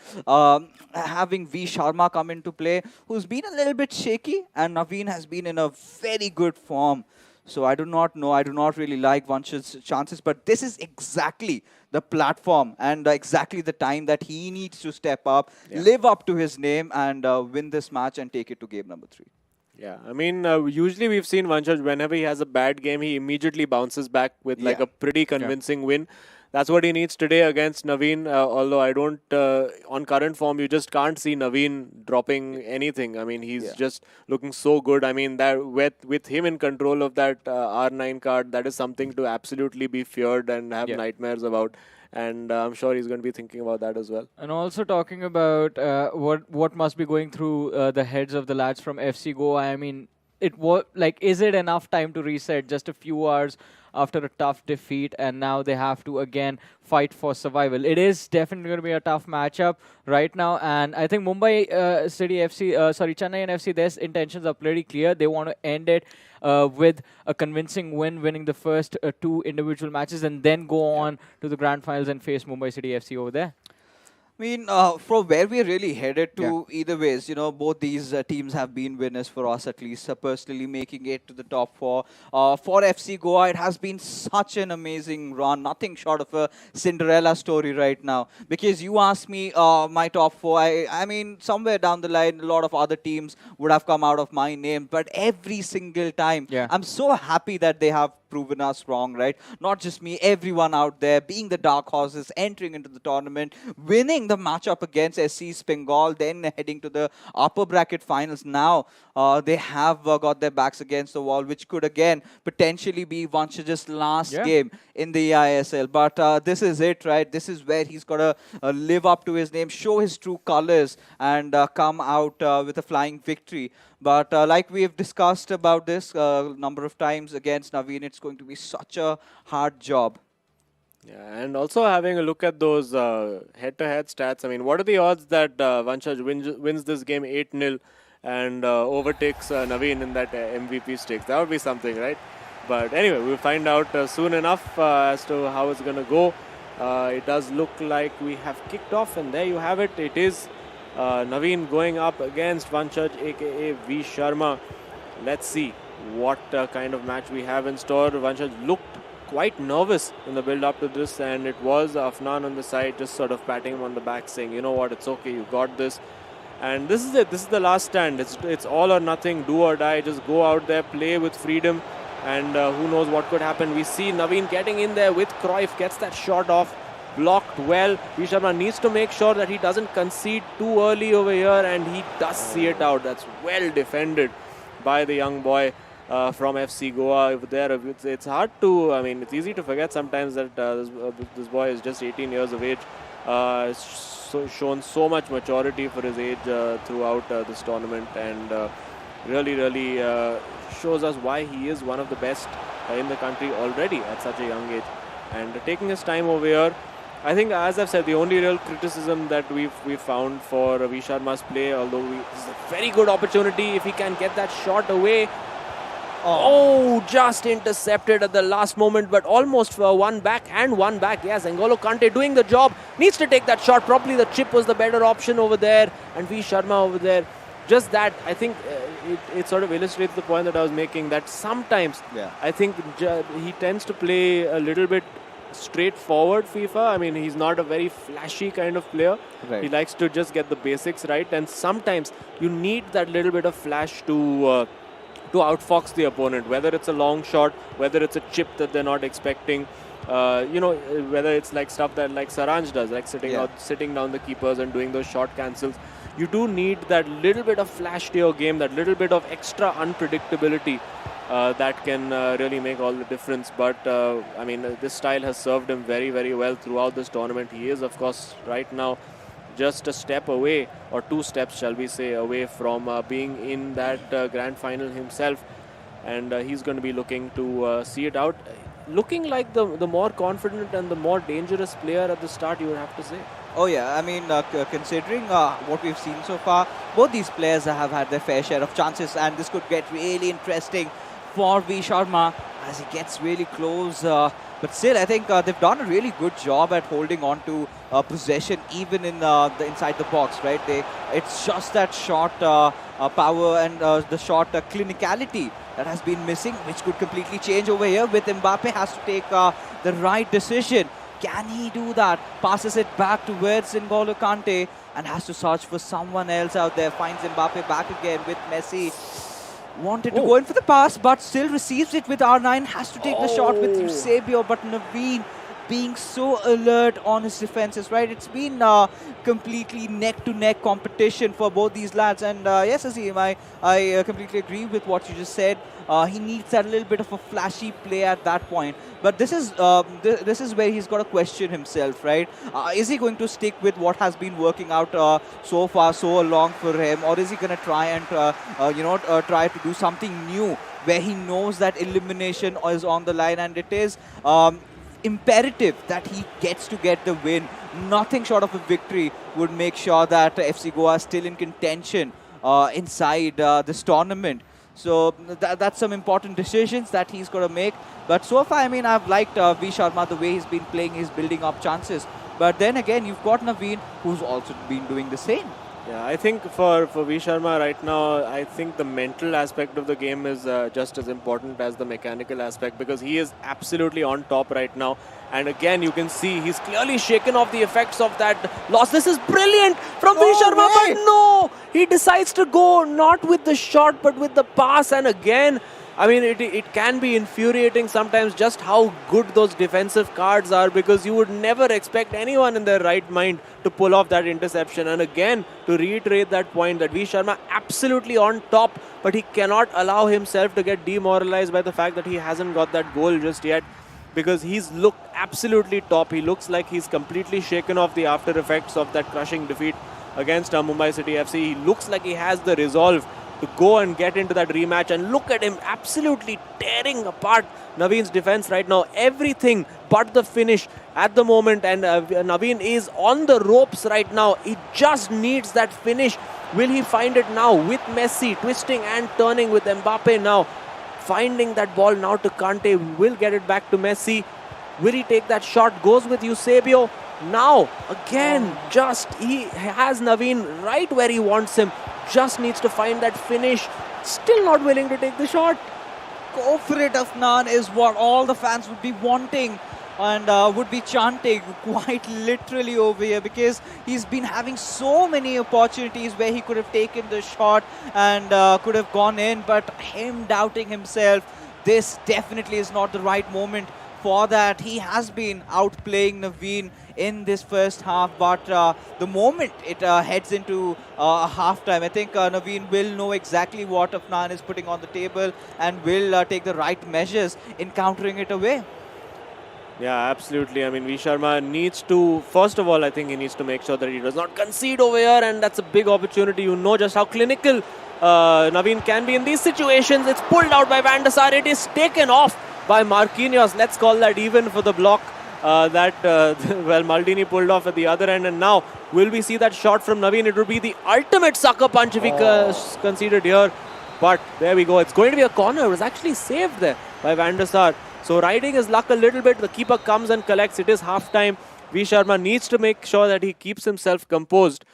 having V Sharma come into play, who's been a little bit shaky, and Naveen has been in a very good form. So I do not know. I do not really like Vansh's chances, but this is exactly the platform and exactly the time that he needs to step up, live up to his name, and win this match and take it to game number 3. Yeah, I mean, usually we've seen Vanshaj, whenever he has a bad game, he immediately bounces back with like a pretty convincing win. That's what he needs today against Naveen. Although I don't, on current form, you just can't see Naveen dropping anything. I mean, he's just looking so good. I mean, that with him in control of that R9 card, that is something to absolutely be feared and have nightmares about. And I'm sure he's going to be thinking about that as well. And also talking about what must be going through the heads of the lads from FC Goa. I mean, is it enough time to reset? Just a few hours after a tough defeat, and now they have to again fight for survival. It is definitely going to be a tough matchup right now, and I think Chennaiyin FC, their intentions are pretty clear. They want to end it with a convincing win, winning the first 2 individual matches, and then go on to the grand finals and face Mumbai City FC over there. I mean, from where we're really headed to, either ways, both these teams have been winners for us, at least personally making it to the top 4. For FC Goa, it has been such an amazing run, nothing short of a Cinderella story right now. Because you asked me my top 4, I mean, somewhere down the line, a lot of other teams would have come out of my name, but every single time, I'm so happy that they have proven us wrong, right? Not just me, everyone out there, being the dark horses, entering into the tournament, winning the matchup against SC Bengal, then heading to the upper bracket finals. Now they have got their backs against the wall, which could again potentially be Vanshaj's last game in the eISL. But this is it, right? This is where he's got to live up to his name, show his true colors, and come out with a flying victory. But like we have discussed about this a number of times against Naveen, it's going to be such a hard job. Yeah, and also having a look at those head-to-head stats. I mean, what are the odds that Vanchaj wins this game 8-0 and overtakes Naveen in that MVP stakes? That would be something, right? But anyway, we'll find out soon enough as to how it's going to go. It does look like we have kicked off, and there you have it. It is Naveen going up against Vanchaj, aka V Sharma. Let's see what kind of match we have in store. Vanchaj looked quite nervous in the build up to this, and it was Afnan on the side just sort of patting him on the back saying, you know what, it's okay, you got this. And this is it. This is the last stand. It's all or nothing, do or die. Just go out there, play with freedom, and who knows what could happen. We see Naveen getting in there with Cruyff, gets that shot off, blocked well. V Sharma needs to make sure that he doesn't concede too early over here, and he does see it out. That's well defended by the young boy from FC Goa over there. It's hard to, I mean, it's easy to forget sometimes that this boy is just 18 years of age. Shown so much maturity for his age throughout this tournament, and really shows us why he is one of the best in the country already at such a young age. And taking his time over here, I think, as I've said, the only real criticism that we've found for V Sharma's play, although this is a very good opportunity if he can get that shot away. Oh, just intercepted at the last moment, but almost for one back. Yes, N'Golo Kante doing the job. Needs to take that shot. Probably the chip was the better option over there, and V Sharma over there. Just that, I think it sort of illustrates the point that I was making, that sometimes I think he tends to play a little bit straightforward FIFA. I mean, he's not a very flashy kind of player. Right. He likes to just get the basics right, and sometimes you need that little bit of flash to outfox the opponent, whether it's a long shot, whether it's a chip that they're not expecting, whether it's like stuff that like Saraj does, like sitting down the keepers and doing those shot cancels. You do need that little bit of flash to your game, that little bit of extra unpredictability that can really make all the difference. But I mean, this style has served him very well throughout this tournament. He is, of course, right now just a step away, or 2 steps, shall we say, away from being in that grand final himself, and he's going to be looking to see it out, looking like the more confident and the more dangerous player at the start, you would have to say. Oh yeah, I mean, considering what we've seen so far, both these players have had their fair share of chances, and this could get really interesting for V Sharma as he gets really close. But still, I think they've done a really good job at holding on to possession, even in the inside the box, right? It's just that shot power and the shot clinicality that has been missing, which could completely change over here. With Mbappe has to take the right decision. Can he do that? Passes it back towards N'Golo Kante and has to search for someone else out there. Finds Mbappe back again with Messi. Wanted to go in for the pass, but still receives it with R9. Has to take the shot with Eusebio, but Naveen being so alert on his defenses, right? It's been completely neck-to-neck competition for both these lads. And yes, Azim, I completely agree with what you just said. He needs that little bit of a flashy play at that point. But this is where he's got to question himself, right? Is he going to stick with what has been working out so far, so long for him, or is he going to try and try to do something new where he knows that elimination is on the line, and it is imperative that he gets to get the win. Nothing short of a victory would make sure that FC Goa is still in contention inside this tournament. So that's some important decisions that he's got to make. But so far, I mean, I've liked V Sharma, the way he's been playing. He's building up chances. But then again, you've got Naveen, who's also been doing the same. Yeah, I think for V Sharma right now, I think the mental aspect of the game is just as important as the mechanical aspect, because he is absolutely on top right now. And again, you can see he's clearly shaken off the effects of that loss. This is brilliant from V Sharma, but no! He decides to go not with the shot, but with the pass. And again, I mean, it can be infuriating sometimes just how good those defensive cards are, because you would never expect anyone in their right mind to pull off that interception. And again, to reiterate that point, that V Sharma absolutely on top, but he cannot allow himself to get demoralized by the fact that he hasn't got that goal just yet, because he's looked absolutely top. He looks like he's completely shaken off the after effects of that crushing defeat against Mumbai City FC. He looks like he has the resolve to go and get into that rematch, and look at him absolutely tearing apart Naveen's defense right now. Everything but the finish at the moment. And Naveen is on the ropes right now. He just needs that finish. Will he find it now with Messi twisting and turning, with Mbappe now finding that ball now to Kante? Will get it back to Messi. Will he take that shot? Goes with Eusebio. Now again, he has Naveen right where he wants him. Just needs to find that finish. Still not willing to take the shot. Go for it, Afnan, is what all the fans would be wanting and would be chanting quite literally over here, because he's been having so many opportunities where he could have taken the shot and could have gone in, but him doubting himself, this definitely is not the right moment for that. He has been outplaying Naveen in this first half, but the moment it heads into halftime, I think Naveen will know exactly what Afnan is putting on the table and will take the right measures in countering it away. Yeah, absolutely. I mean, V Sharma needs to, first of all, I think he needs to make sure that he does not concede over here, and that's a big opportunity. You know just how clinical Naveen can be in these situations. It's pulled out by Van der Sar. It is taken off by Marquinhos. Let's call that even for the block that Maldini pulled off at the other end. And now, will we see that shot from Naveen? It would be the ultimate sucker punch if he conceded here. But there we go. It's going to be a corner. It was actually saved there by Van der Sar. So riding his luck a little bit, the keeper comes and collects. It is half-time. V Sharma needs to make sure that he keeps himself composed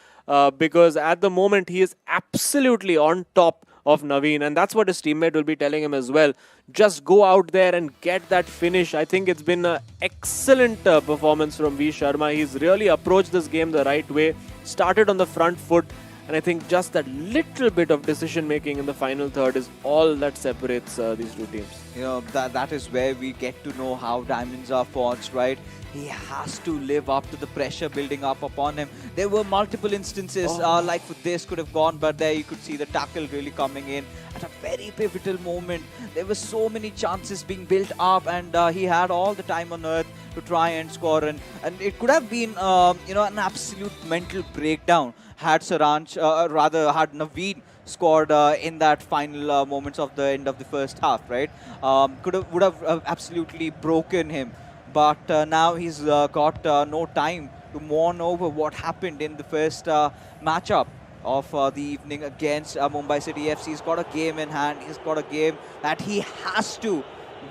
because at the moment he is absolutely on top of Naveen, and that's what his teammate will be telling him as well. Just go out there and get that finish. I think it's been an excellent performance from V Sharma. He's really approached this game the right way, started on the front foot, and I think just that little bit of decision making in the final third is all that separates these two teams. You know, that is where we get to know how diamonds are forged, right? He has to live up to the pressure building up upon him. There were multiple instances like for this could have gone, but there you could see the tackle really coming in at a very pivotal moment. There were so many chances being built up, and he had all the time on earth to try and score, and it could have been an absolute mental breakdown had Saraj, had Naveen scored in that final moments of the end of the first half, right? Would have absolutely broken him. But now he's got no time to mourn over what happened in the first matchup of the evening against Mumbai City FC. He's got a game in hand. He's got a game that he has to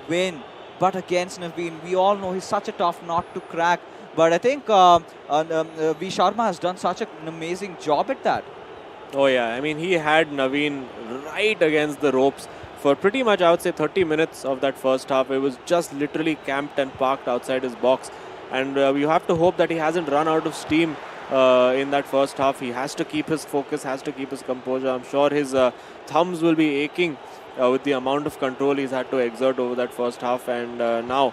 win. But against Naveen, we all know he's such a tough nut to crack. But I think V Sharma has done such an amazing job at that. Oh yeah, I mean, he had Naveen right against the ropes for pretty much, I would say, 30 minutes of that first half. It was just literally camped and parked outside his box. And you have to hope that he hasn't run out of steam in that first half. He has to keep his focus, has to keep his composure. I'm sure his thumbs will be aching with the amount of control he's had to exert over that first half. And now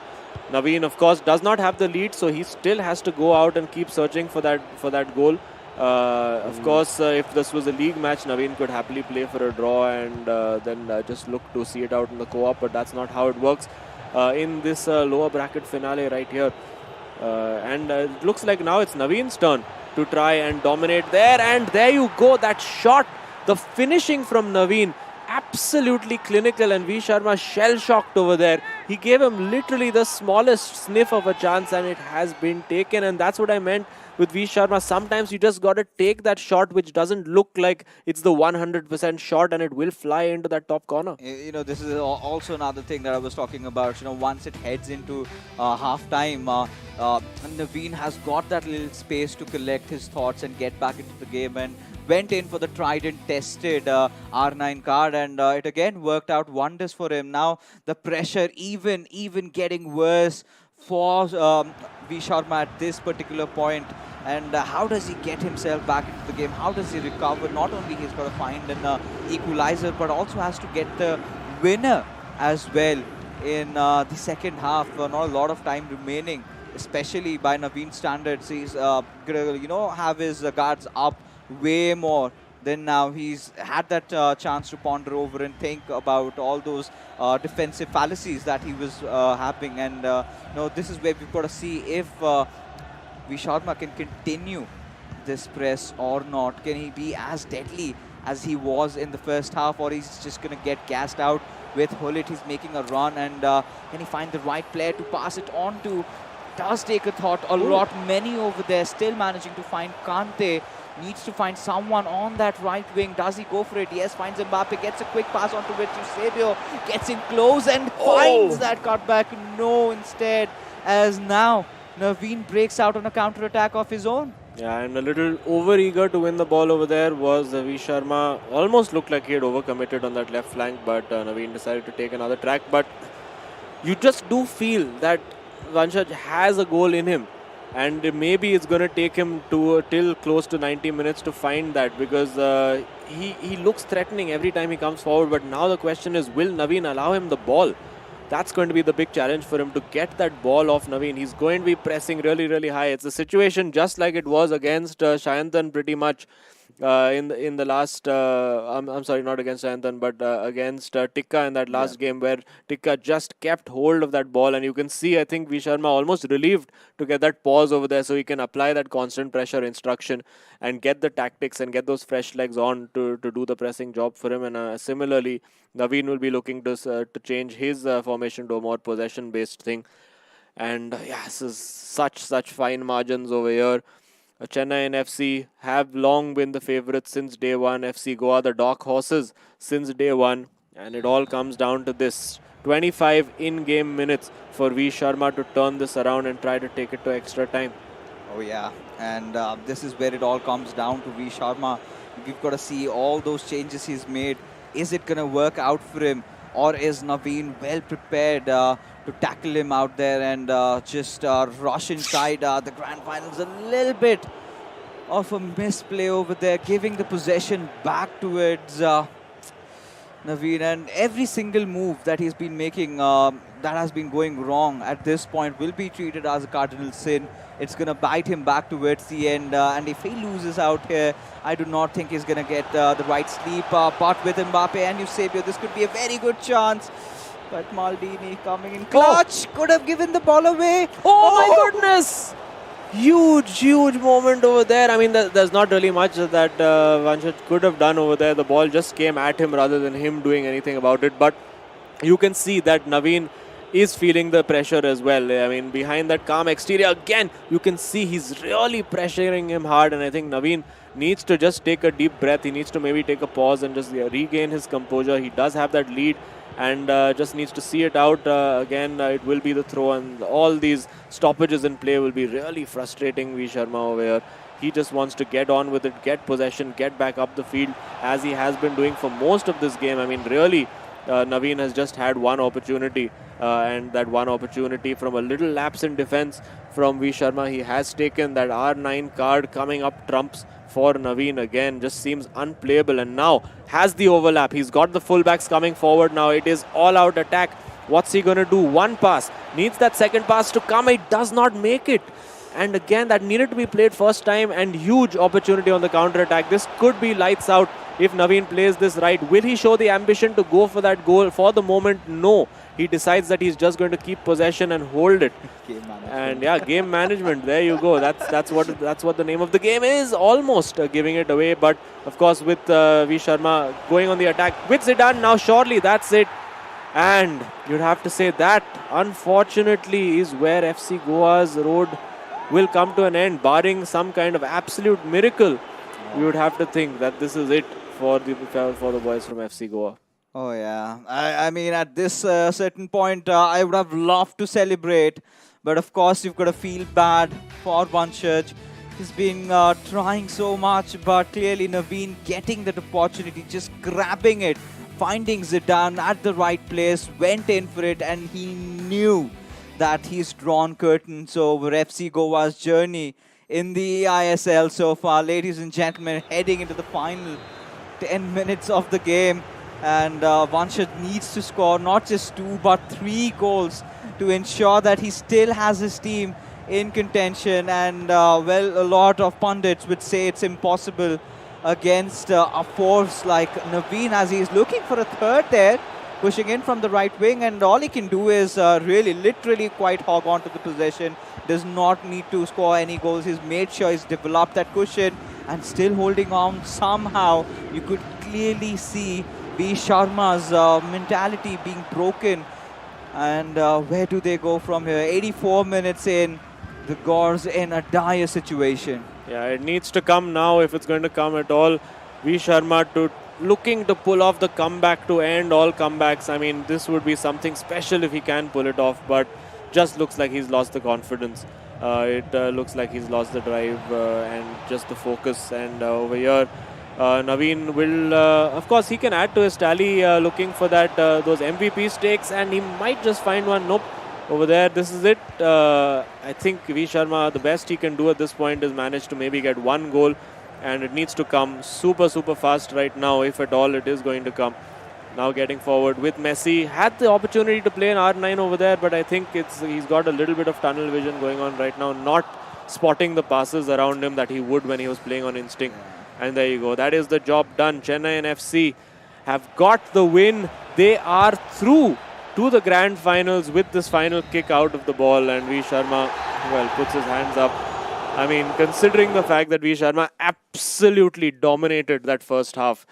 Naveen, of course, does not have the lead, so he still has to go out and keep searching for that goal. Of course, if this was a league match, Naveen could happily play for a draw and then just look to see it out in the co-op, but that's not how it works in this lower bracket finale right here. And it looks like now it's Naveen's turn to try and dominate there, and there you go, that shot, the finishing from Naveen, absolutely clinical, and V Sharma shell-shocked over there. He gave him literally the smallest sniff of a chance, and it has been taken, and that's what I meant with V Sharma. Sometimes you just got to take that shot which doesn't look like it's the 100% shot, and it will fly into that top corner. You know, this is also another thing that I was talking about. You know, once it heads into half-time, Naveen has got that little space to collect his thoughts and get back into the game, and went in for the tried and tested R9 card, and it again worked out wonders for him. Now the pressure even getting worse for V Sharma at this particular point. And how does he get himself back into the game? How does he recover? Not only he's got to find an equalizer, but also has to get the winner as well in the second half. Not a lot of time remaining, especially by Naveen standards. He's gonna, have his guards up way more than now. He's had that chance to ponder over and think about all those defensive fallacies that he was having, and this is where we've got to see if V Sharma can continue this press or not. Can he be as deadly as he was in the first half, or he's just going to get gassed out with Hullet. He's making a run, and can he find the right player to pass it on to? Does take a thought a lot, many over there, still managing to find Kante. Needs to find someone on that right wing. Does he go for it? Yes, finds Mbappe, gets a quick pass onto it. Eusebio gets in close and finds that cutback. No, instead, as now Naveen breaks out on a counter-attack of his own. Yeah, and a little over-eager to win the ball over there was V. Sharma. Almost looked like he had overcommitted on that left flank, but Naveen decided to take another track. But you just do feel that Vanshaj has a goal in him. And maybe it's going to take him till close to 90 minutes to find that, because he looks threatening every time he comes forward. But now the question is, will Naveen allow him the ball? That's going to be the big challenge for him to get that ball off Naveen. He's going to be pressing really, really high. It's a situation just like it was against Shayantan pretty much. In the last, I'm sorry, not against Shayantan, but against Tikka in that last game, where Tikka just kept hold of that ball, and you can see, I think V. Sharma almost relieved to get that pause over there, so he can apply that constant pressure instruction and get the tactics and get those fresh legs on to do the pressing job for him. And similarly, Naveen will be looking to change his formation to a more possession-based thing. And this is such fine margins over here. Chennaiyin FC have long been the favourites since day one. FC Goa, the dark horses since day one. And it all comes down to this. 25 in-game minutes for V. Sharma to turn this around and try to take it to extra time. Oh yeah, and this is where it all comes down to V. Sharma. We've got to see all those changes he's made. Is it going to work out for him? Or is Naveen well prepared to tackle him out there and just rush inside the grand finals? A little bit of a misplay over there, giving the possession back towards Naveen, and every single move that he's been making that has been going wrong at this point will be treated as a cardinal sin. It's going to bite him back towards the end, and if he loses out here, I do not think he's going to get the right sleep. But with Mbappe and Eusebio, this could be a very good chance. But Maldini coming in clutch, could have given the ball away. Oh my goodness! Huge moment over there. I mean, there's not really much that Vanshaj could have done over there. The ball just came at him rather than him doing anything about it. But you can see that Naveen is feeling the pressure as well. I mean, behind that calm exterior, again, you can see he's really pressuring him hard. And I think Naveen needs to just take a deep breath. He needs to maybe take a pause and just regain his composure. He does have that lead, and just needs to see it out. Again, it will be the throw, and all these stoppages in play will be really frustrating V. Sharma over here. He just wants to get on with it, get possession, get back up the field, as he has been doing for most of this game. I mean, really, Naveen has just had one opportunity, and that one opportunity from a little lapse in defense from V. Sharma. He has taken that R9 card. Coming up trumps for Naveen again, just seems unplayable, and now has the overlap. He's got the fullbacks coming forward now. It is all out attack. What's he going to do? One pass. Needs that second pass to come. It does not make it. And again, that needed to be played first time, and huge opportunity on the counter attack. This could be lights out if Naveen plays this right. Will he show the ambition to go for that goal? For the moment, no. He decides that he's just going to keep possession and hold it. And yeah, game management. There you go. That's what the name of the game is. Almost giving it away. But of course, with V. Sharma going on the attack with Zidane now, surely that's it. And you'd have to say that, unfortunately, is where FC Goa's road will come to an end, barring some kind of absolute miracle. We would have to think that this is it for the boys from FC Goa. Oh yeah, I mean, at this certain point, I would have loved to celebrate, but of course you've got to feel bad for Vanshaj. He's been trying so much, but clearly Naveen getting that opportunity, just grabbing it, finding Zidane at the right place, went in for it, and he knew that he's drawn curtains over FC Goa's journey in the eISL so far. Ladies and gentlemen, heading into the final 10 minutes of the game. And Vanshaj needs to score not just 2 but 3 goals to ensure that he still has his team in contention. And well, a lot of pundits would say it's impossible against a force like Naveen, as he's looking for a third there. pushing in from the right wing, and all he can do is really, literally quite hog on to the possession. Does not need to score any goals. He's made sure he's developed that cushion and still holding on somehow. You could clearly see V. Sharma's mentality being broken. And where do they go from here? 84 minutes in, the Gores in a dire situation. Yeah, it needs to come now if it's going to come at all. V. Sharma looking to pull off the comeback to end all comebacks. I mean, this would be something special if he can pull it off, but just looks like he's lost the confidence. It looks like he's lost the drive and just the focus. And over here, Naveen will, of course, he can add to his tally looking for that those MVP stakes, and he might just find one. Nope. Over there, this is it. I think V. Sharma, the best he can do at this point is manage to maybe get one goal, and it needs to come super fast right now, if at all it is going to come. Now getting forward with Messi. Had the opportunity to play an R9 over there, but I think he's got a little bit of tunnel vision going on right now, not spotting the passes around him that he would when he was playing on instinct. And there you go. That is the job done. Chennaiyin FC have got the win. They are through to the grand finals with this final kick out of the ball, and V. Sharma, well, puts his hands up. I mean, considering the fact that V. Sharma absolutely dominated that first half,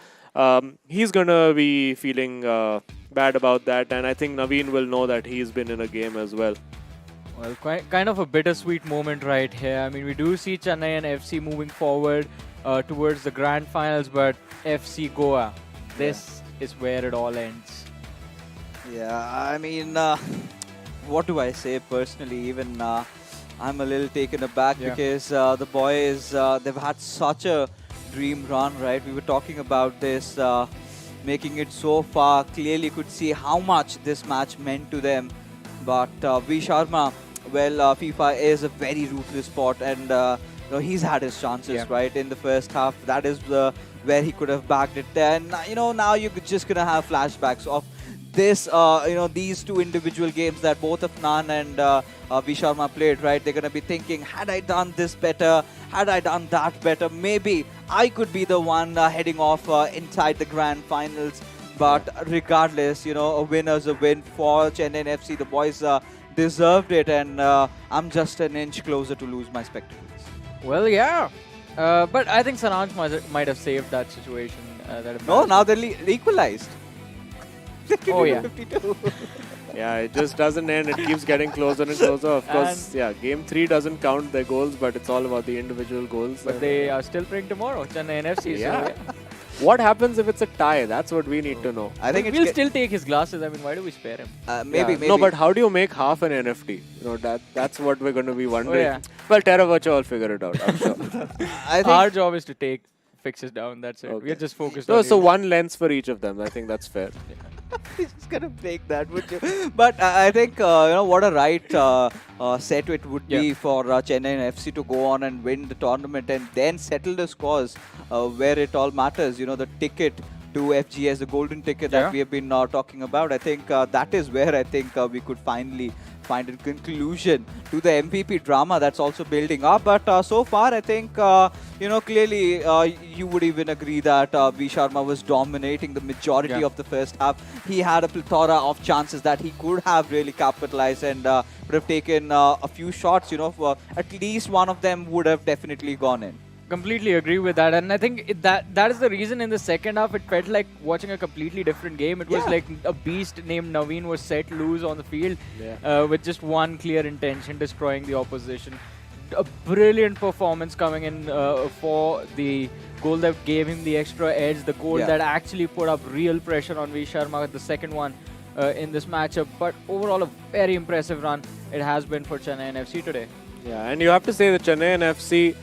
he's going to be feeling bad about that, and I think Naveen will know that he's been in a game as well. Well, kind of a bittersweet moment right here. I mean, we do see Chennaiyin FC moving forward towards the grand finals, but FC Goa, this is where it all ends. Yeah, I mean, what do I say personally? Even I'm a little taken aback because the boys, they've had such a dream run, right? We were talking about this, making it so far. Clearly could see how much this match meant to them. But V. Sharma, well, FIFA is a very ruthless sport, and he's had his chances, right? In the first half, that is where he could have bagged it. And now you're just gonna have flashbacks of this, these two individual games that both of Nan and V. Sharma played, right? They're going to be thinking, had I done this better? Had I done that better? Maybe I could be the one heading off inside the grand finals. But regardless, a winner's a win for Chennaiyin FC. The boys deserved it, and I'm just an inch closer to lose my spectacles. Well, yeah. But I think Saraj might have saved that situation. No, now they're equalized. Oh, yeah. Yeah, it just doesn't end. It keeps getting closer and closer. Of course, game 3 doesn't count their goals, but it's all about the individual goals. But they are still playing tomorrow, Chennaiyin FC. Yeah. What happens if it's a tie? That's what we need to know. I think we'll still take his glasses. I mean, why do we spare him? Maybe. No, but how do you make half an NFT? That's what we're going to be wondering. Oh, yeah. Well, Terra Virtua will figure it out, I'm sure. I think our job is to take fixes down. That's it. Okay. We are just focused No, on so you. one lens for each of them. I think that's fair. He's just gonna break that, would you? But I think what a right set it would be for Chennaiyin FC to go on and win the tournament and then settle the scores where it all matters. The ticket to FGS, the golden ticket that we have been talking about. I think that is where I think we could finally find a conclusion to the MVP drama that's also building up. But so far, I think, clearly you would even agree that V. Sharma was dominating the majority of the first half. He had a plethora of chances that he could have really capitalized and would have taken a few shots, at least one of them would have definitely gone in. Completely agree with that, and I think that is the reason in the second half it felt like watching a completely different game. It was like a beast named Naveen was set loose on the field with just one clear intention, destroying the opposition. A brilliant performance coming in for the goal that gave him the extra edge, the goal that actually put up real pressure on V. Sharma, the second one in this matchup. But overall, a very impressive run it has been for Chennaiyin FC today. Yeah, and you have to say that Chennaiyin FC,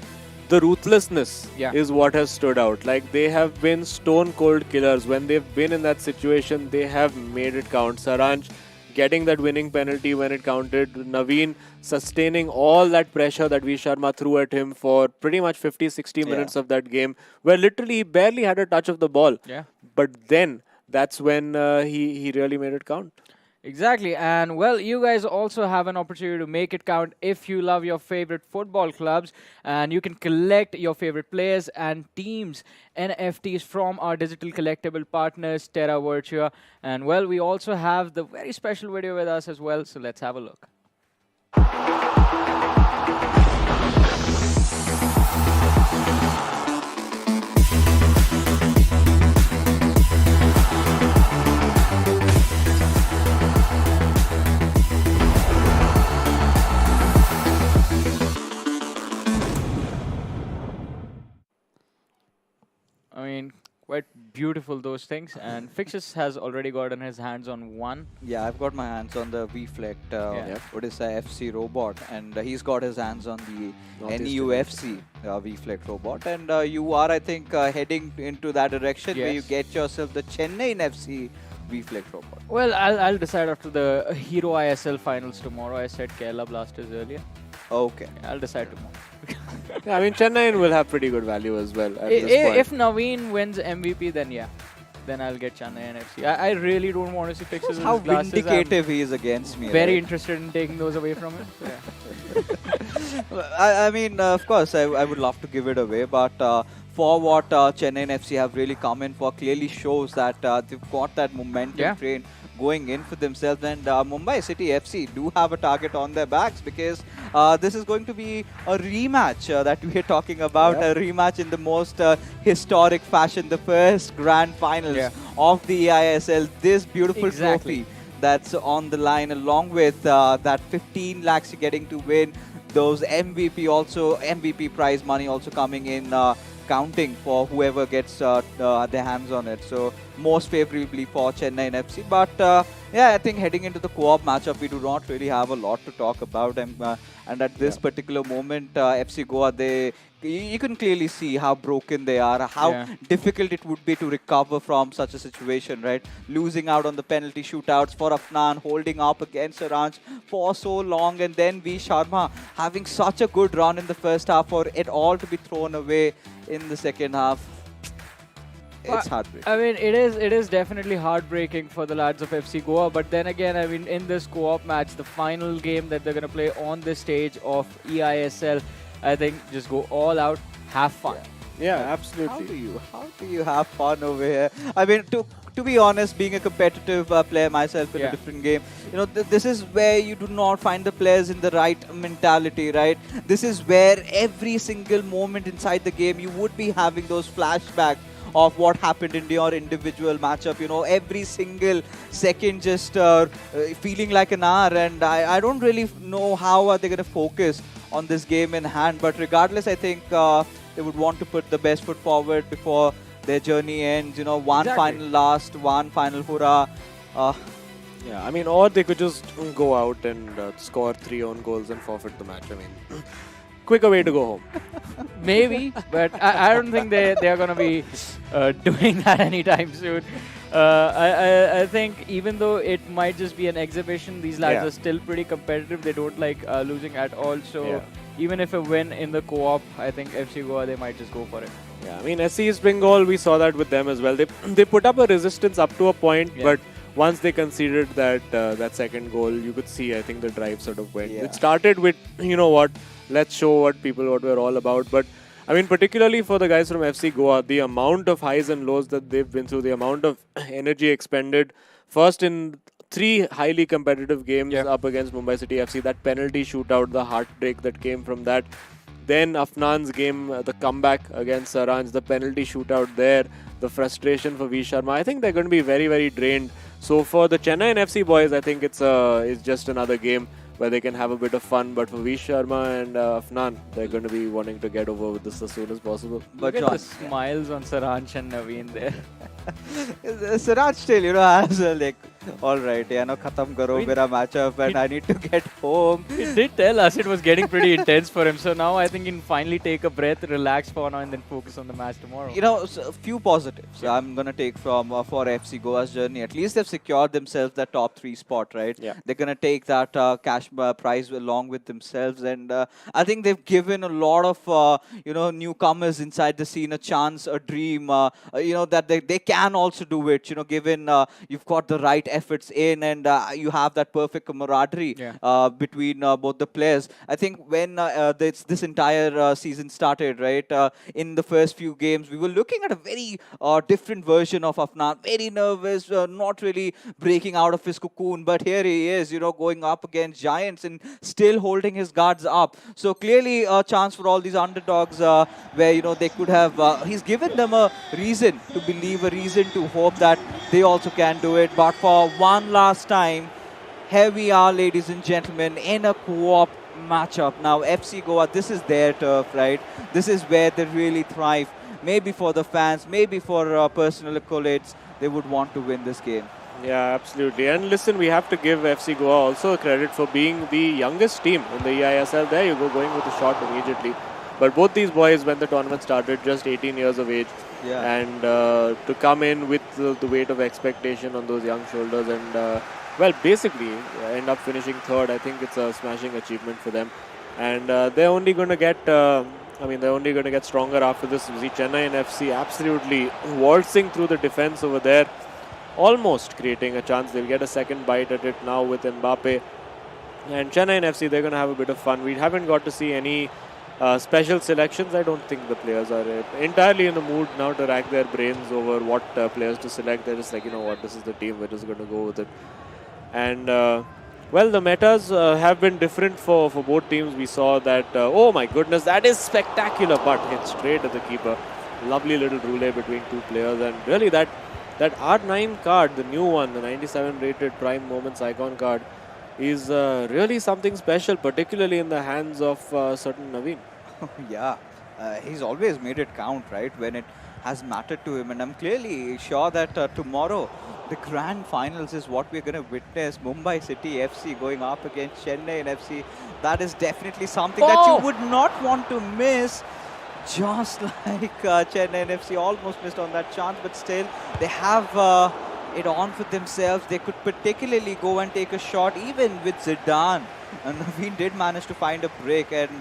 the ruthlessness is what has stood out. Like, they have been stone cold killers. When they've been in that situation, they have made it count. Saraj getting that winning penalty when it counted. Naveen sustaining all that pressure that V. Sharma threw at him for pretty much 50-60 minutes of that game, where literally he barely had a touch of the ball. Yeah. But then that's when he really made it count. Exactly. And well, you guys also have an opportunity to make it count if you love your favorite football clubs. And you can collect your favorite players and teams NFTs from our digital collectible partners, Terra Virtua. And well, we also have the very special video with us as well. So let's have a look. I mean, quite beautiful those things. And Fixus has already gotten his hands on one. Yeah, I've got my hands on the Vflect, Yeah. what is a FC robot, and he's got his hands on the Northeast NEUFC Vflect robot. And you are, I think, heading into that direction where you Yes. get yourself the Chennaiyin FC Vflect robot. Well, I'll decide after the Hero ISL finals tomorrow. I said Kerala Blasters earlier. Okay. I'll decide tomorrow. Yeah, I mean, Chennai will have pretty good value as well at this point. If Naveen wins MVP, then yeah. Then I'll get Chennai NFC. I really don't want to see pictures of How his glasses. vindicative he is against me. Very right? interested in taking those away from him. So, yeah. I mean, of course, I would love to give it away, but for what Chennai FC have really come in for clearly shows that they've got that momentum Yeah. train going in for themselves. And Mumbai City FC do have a target on their backs because this is going to be a rematch that we are talking about, Yeah. a rematch in the most historic fashion, the first grand finals Yeah. of the eISL. This beautiful Exactly. trophy that's on the line, along with that 15 lakhs you're getting to win, those MVP prize money also coming in, counting for whoever gets their hands on it. So most favorably for Chennai FC. But yeah, I think heading into the co-op matchup, we do not really have a lot to talk about. And at this particular moment, FC Goa, you can clearly see how broken they are, how Yeah. difficult it would be to recover from such a situation, right? Losing out on the penalty shootouts for Afnan, holding up against Saraj for so long, and then V Sharma having such a good run in the first half for it all to be thrown away in the second half. It's heartbreaking. I mean, it is definitely heartbreaking for the lads of FC Goa. But then again, I mean, in this co-op match, the final game that they're gonna play on this stage of eISL, I think just go all out, have fun. Yeah, How absolutely. do you have fun over here? I mean, to be honest, being a competitive player myself in a Yeah. different game, you know, this is where you do not find the players in the right mentality, right? This is where every single moment inside the game, you would be having those flashbacks of what happened in your individual matchup. You know, every single second just feeling like an hour, and I don't really know how are they going to focus on this game in hand. But regardless, I think they would want to put the best foot forward before their journey ends. You know, one Exactly. final last, one final hurrah. Yeah, I mean, or they could just go out and score 3 own goals and forfeit the match. I mean, quicker way to go home. Maybe, but I don't think they are gonna be doing that anytime soon. I think even though it might just be an exhibition, these lads Yeah. are still pretty competitive. They don't like losing at all. So Yeah. even if a win in the co-op, I think FC Goa they might just go for it. Yeah, I mean, SC East Bengal, we saw that with them as well. They put up a resistance up to a point, Yeah. but once they conceded that second goal, you could see, I think the drive sort of went. Yeah. It started with, you know what, let's show what we're all about. But I mean, particularly for the guys from FC Goa, the amount of highs and lows that they've been through, the amount of energy expended, first in 3 highly competitive games Yeah. up against Mumbai City FC, that penalty shootout, the heartbreak that came from that. Then Afnan's game, the comeback against Saraj, the penalty shootout there, the frustration for V Sharma. I think they're going to be very, very drained. So for the Chennaiyin FC boys, I think it's just another game where they can have a bit of fun. But for V Sharma and Afnan, they're going to be wanting to get over with this as soon as possible. But Look at John, the smiles on Saransh and Naveen there. Saraj still, you know, has like, all right, yeah, no, khatam karo mera matchup, and I need to get home. He did tell us it was getting pretty intense for him. So now I think he can finally take a breath, relax for now, and then focus on the match tomorrow. You know, a few positives I'm gonna take from for FC Goa's journey. At least they've secured themselves that top 3 spot, right? Yeah. They're gonna take that cash prize along with themselves, and I think they've given a lot of newcomers inside the scene a chance, a dream. You know that they can also do it. You know, given you've got the right efforts in, and you have that perfect camaraderie Yeah. between both the players. I think when this entire season started, right, in the first few games, we were looking at a very different version of Afnan, very nervous, not really breaking out of his cocoon, but here he is, going up against giants and still holding his guards up. So clearly a chance for all these underdogs where, they could have, he's given them a reason to believe, a reason to hope that they also can do it. But for one last time, here we are, ladies and gentlemen, in a co-op matchup. Now, FC Goa, this is their turf, right? This is where they really thrive. Maybe for the fans, maybe for personal accolades, they would want to win this game. Yeah, absolutely. And listen, we have to give FC Goa also credit for being the youngest team in the eISL. There you go, going with a shot immediately. But both these boys, when the tournament started, just 18 years of age. Yeah. And to come in with the weight of expectation on those young shoulders and, well, basically end up finishing third, I think it's a smashing achievement for them. And they're only going to get, they're only going to get stronger after this. You see Chennaiyin FC absolutely waltzing through the defense over there, almost creating a chance. They'll get a second bite at it now with Mbappe. And Chennaiyin FC, they're going to have a bit of fun. We haven't got to see any special selections. I don't think the players are entirely in the mood now to rack their brains over what players to select. They're just like, you know what, this is the team, we're just going to go with it. And well, the metas have been different for both teams. We saw that, oh my goodness, that is spectacular, but hit straight at the keeper. Lovely little roulette between two players, and really that R9 card, the new one, the 97 rated Prime Moments Icon card, is really something special, particularly in the hands of certain Naveen. Yeah, he's always made it count, right, when it has mattered to him. And I'm clearly sure that tomorrow, the grand finals is what we're going to witness. Mumbai City FC going up against Chennaiyin FC. That is definitely something that you would not want to miss. Just like Chennaiyin FC almost missed on that chance, but still they have it on for themselves. They could particularly go and take a shot even with Zidane. And Naveen did manage to find a break, and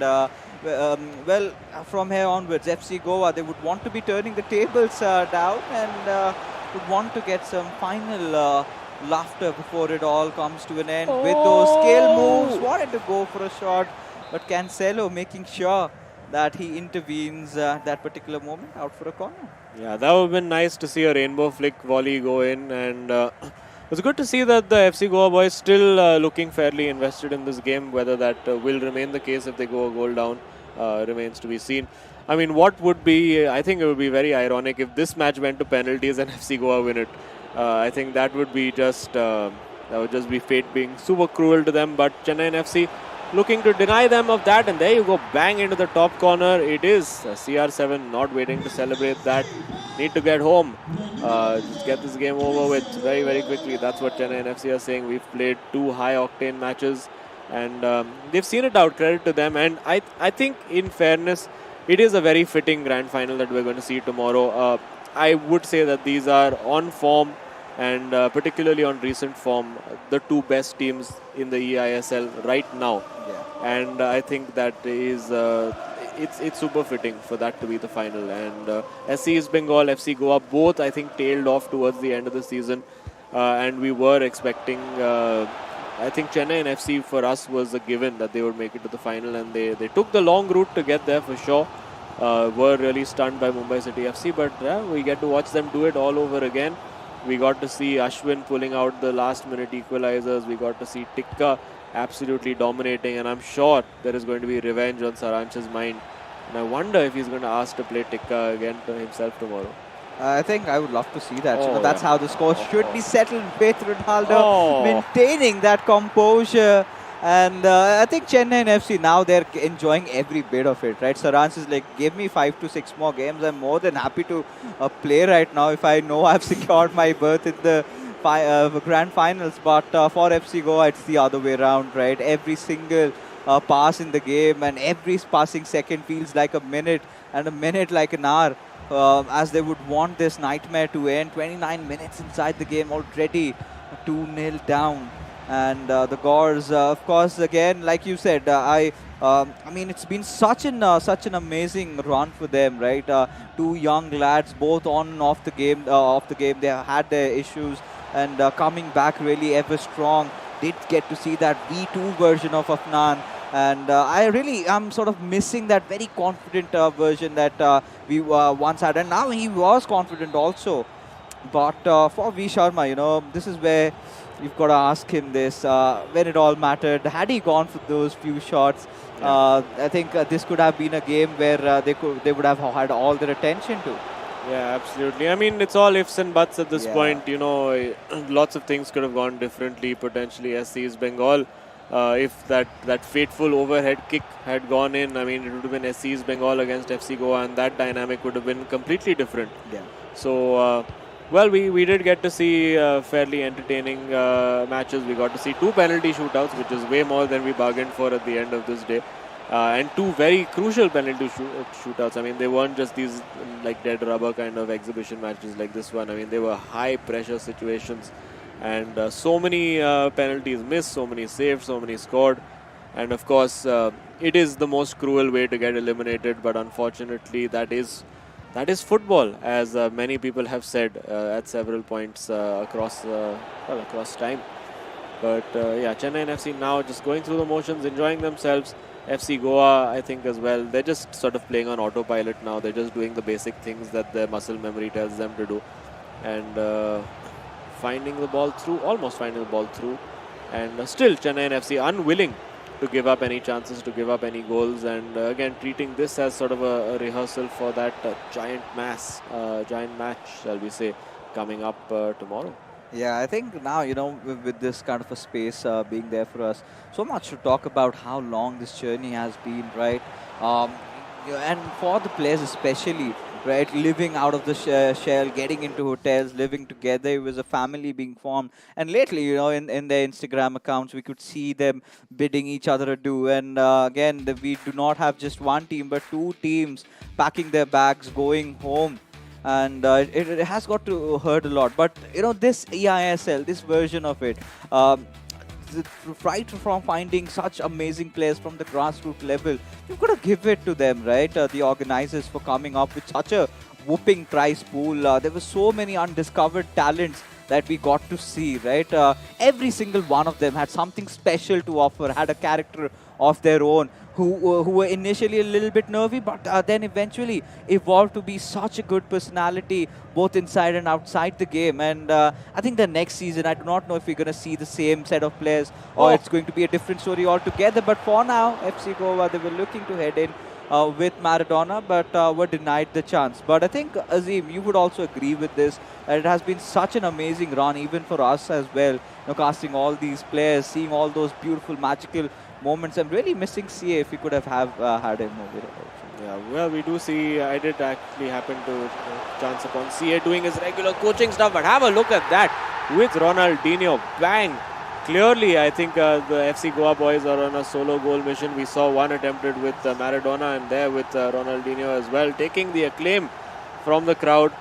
well, from here onwards, FC Goa, they would want to be turning the tables down and would want to get some final laughter before it all comes to an end with those skill moves. Wanted to go for a shot, but Cancelo making sure that he intervenes that particular moment out for a corner. Yeah, that would have been nice to see a rainbow flick volley go in, and it's good to see that the FC Goa boys still looking fairly invested in this game. Whether that will remain the case if they go a goal down remains to be seen. I mean, what would be, I think it would be very ironic if this match went to penalties and FC Goa win it. I think that would be just, that would just be fate being super cruel to them. But Chennaiyin FC looking to deny them of that, and there you go, bang into the top corner. It is CR7 not waiting to celebrate that. Need to get home. Just get this game over with very, very quickly. That's what Chennaiyin FC are saying. We've played 2 high-octane matches, and they've seen it out. Credit to them. And I think, in fairness, it is a very fitting grand final that we're going to see tomorrow. I would say that these are on form, and particularly on recent form, the 2 best teams in the eISL right now. Yeah. And I think that is it's super fitting for that to be the final. And SC East Bengal, FC Goa, both I think tailed off towards the end of the season, and we were expecting. I think Chennaiyin FC for us was a given that they would make it to the final, and they took the long route to get there for sure. Were really stunned by Mumbai City FC, but we get to watch them do it all over again. We got to see Ashwin pulling out the last minute equalizers. We got to see Tikka absolutely dominating, and I'm sure there is going to be revenge on Saraj's mind. And I wonder if he's going to ask to play Tikka again to himself tomorrow. I think I would love to see that. Oh, that's how the score should be settled with Ronaldo Oh. maintaining that composure. And I think Chennaiyin FC, now they're enjoying every bit of it, right? Saraj is like, give me 5 to 6 more games. I'm more than happy to play right now if I know I've secured my berth in the grand finals. But for FC Goa, it's the other way around, right? Every single pass in the game and every passing second feels like a minute, and a minute like an hour, as they would want this nightmare to end. 29 minutes inside the game already, 2-0 down. And the Gores, of course, again, like you said, I mean, it's been such an amazing run for them, right? 2 young lads, both on and off the game. They have had their issues, and coming back really ever strong. Did get to see that V2 version of Afnan. And I'm sort of missing that very confident version that we once had. And now he was confident also. But for V Sharma, this is where you've got to ask him this. When it all mattered, had he gone for those few shots, I think this could have been a game where they would have had all their attention to. Yeah, absolutely. I mean, it's all ifs and buts at this point. Lots of things could have gone differently. Potentially, SC's Bengal. If that fateful overhead kick had gone in, I mean, it would have been SC's Bengal against FC Goa, and that dynamic would have been completely different. Yeah. So, well, we did get to see fairly entertaining matches. We got to see 2 penalty shootouts, which is way more than we bargained for at the end of this day. And 2 very crucial penalty shootouts. I mean, they weren't just these like dead rubber kind of exhibition matches like this one. I mean, they were high pressure situations. And so many penalties missed, so many saved, so many scored. And of course, it is the most cruel way to get eliminated. But unfortunately, that is football, as many people have said at several points across time. But yeah, Chennaiyin FC now just going through the motions, enjoying themselves. FC Goa, I think as well, they're just sort of playing on autopilot now. They're just doing the basic things that their muscle memory tells them to do. And finding the ball through, almost finding the ball through. And still Chennaiyin FC unwilling to give up any chances, to give up any goals. And again, treating this as sort of a rehearsal for that giant match, shall we say, coming up tomorrow. Yeah, I think now, with this kind of a space being there for us, so much to talk about how long this journey has been, right? And for the players especially, right? Living out of the shell, getting into hotels, living together. It was a family being formed. And lately, in their Instagram accounts, we could see them bidding each other adieu. And again, we do not have just one team, but 2 teams packing their bags, going home. And it has got to hurt a lot. But, this eISL, this version of it, right from finding such amazing players from the grassroots level, you've got to give it to them, right? The organizers for coming up with such a whooping prize pool. There were so many undiscovered talents that we got to see, right? Every single one of them had something special to offer, had a character of their own, who were initially a little bit nervy, but then eventually evolved to be such a good personality, both inside and outside the game. And I think the next season, I do not know if we're going to see the same set of players or it's going to be a different story altogether. But for now, FC Goa, they were looking to head in with Maradona, but were denied the chance. But I think, Azim, you would also agree with this. It has been such an amazing run, even for us as well, casting all these players, seeing all those beautiful, magical moments. I'm really missing CA if we could have had him over here also. Yeah, well, we do see, I did actually happen to chance upon CA doing his regular coaching stuff, but have a look at that with Ronaldinho. Bang! Clearly, I think the FC Goa boys are on a solo goal mission. We saw one attempted with Maradona and there with Ronaldinho as well, taking the acclaim from the crowd.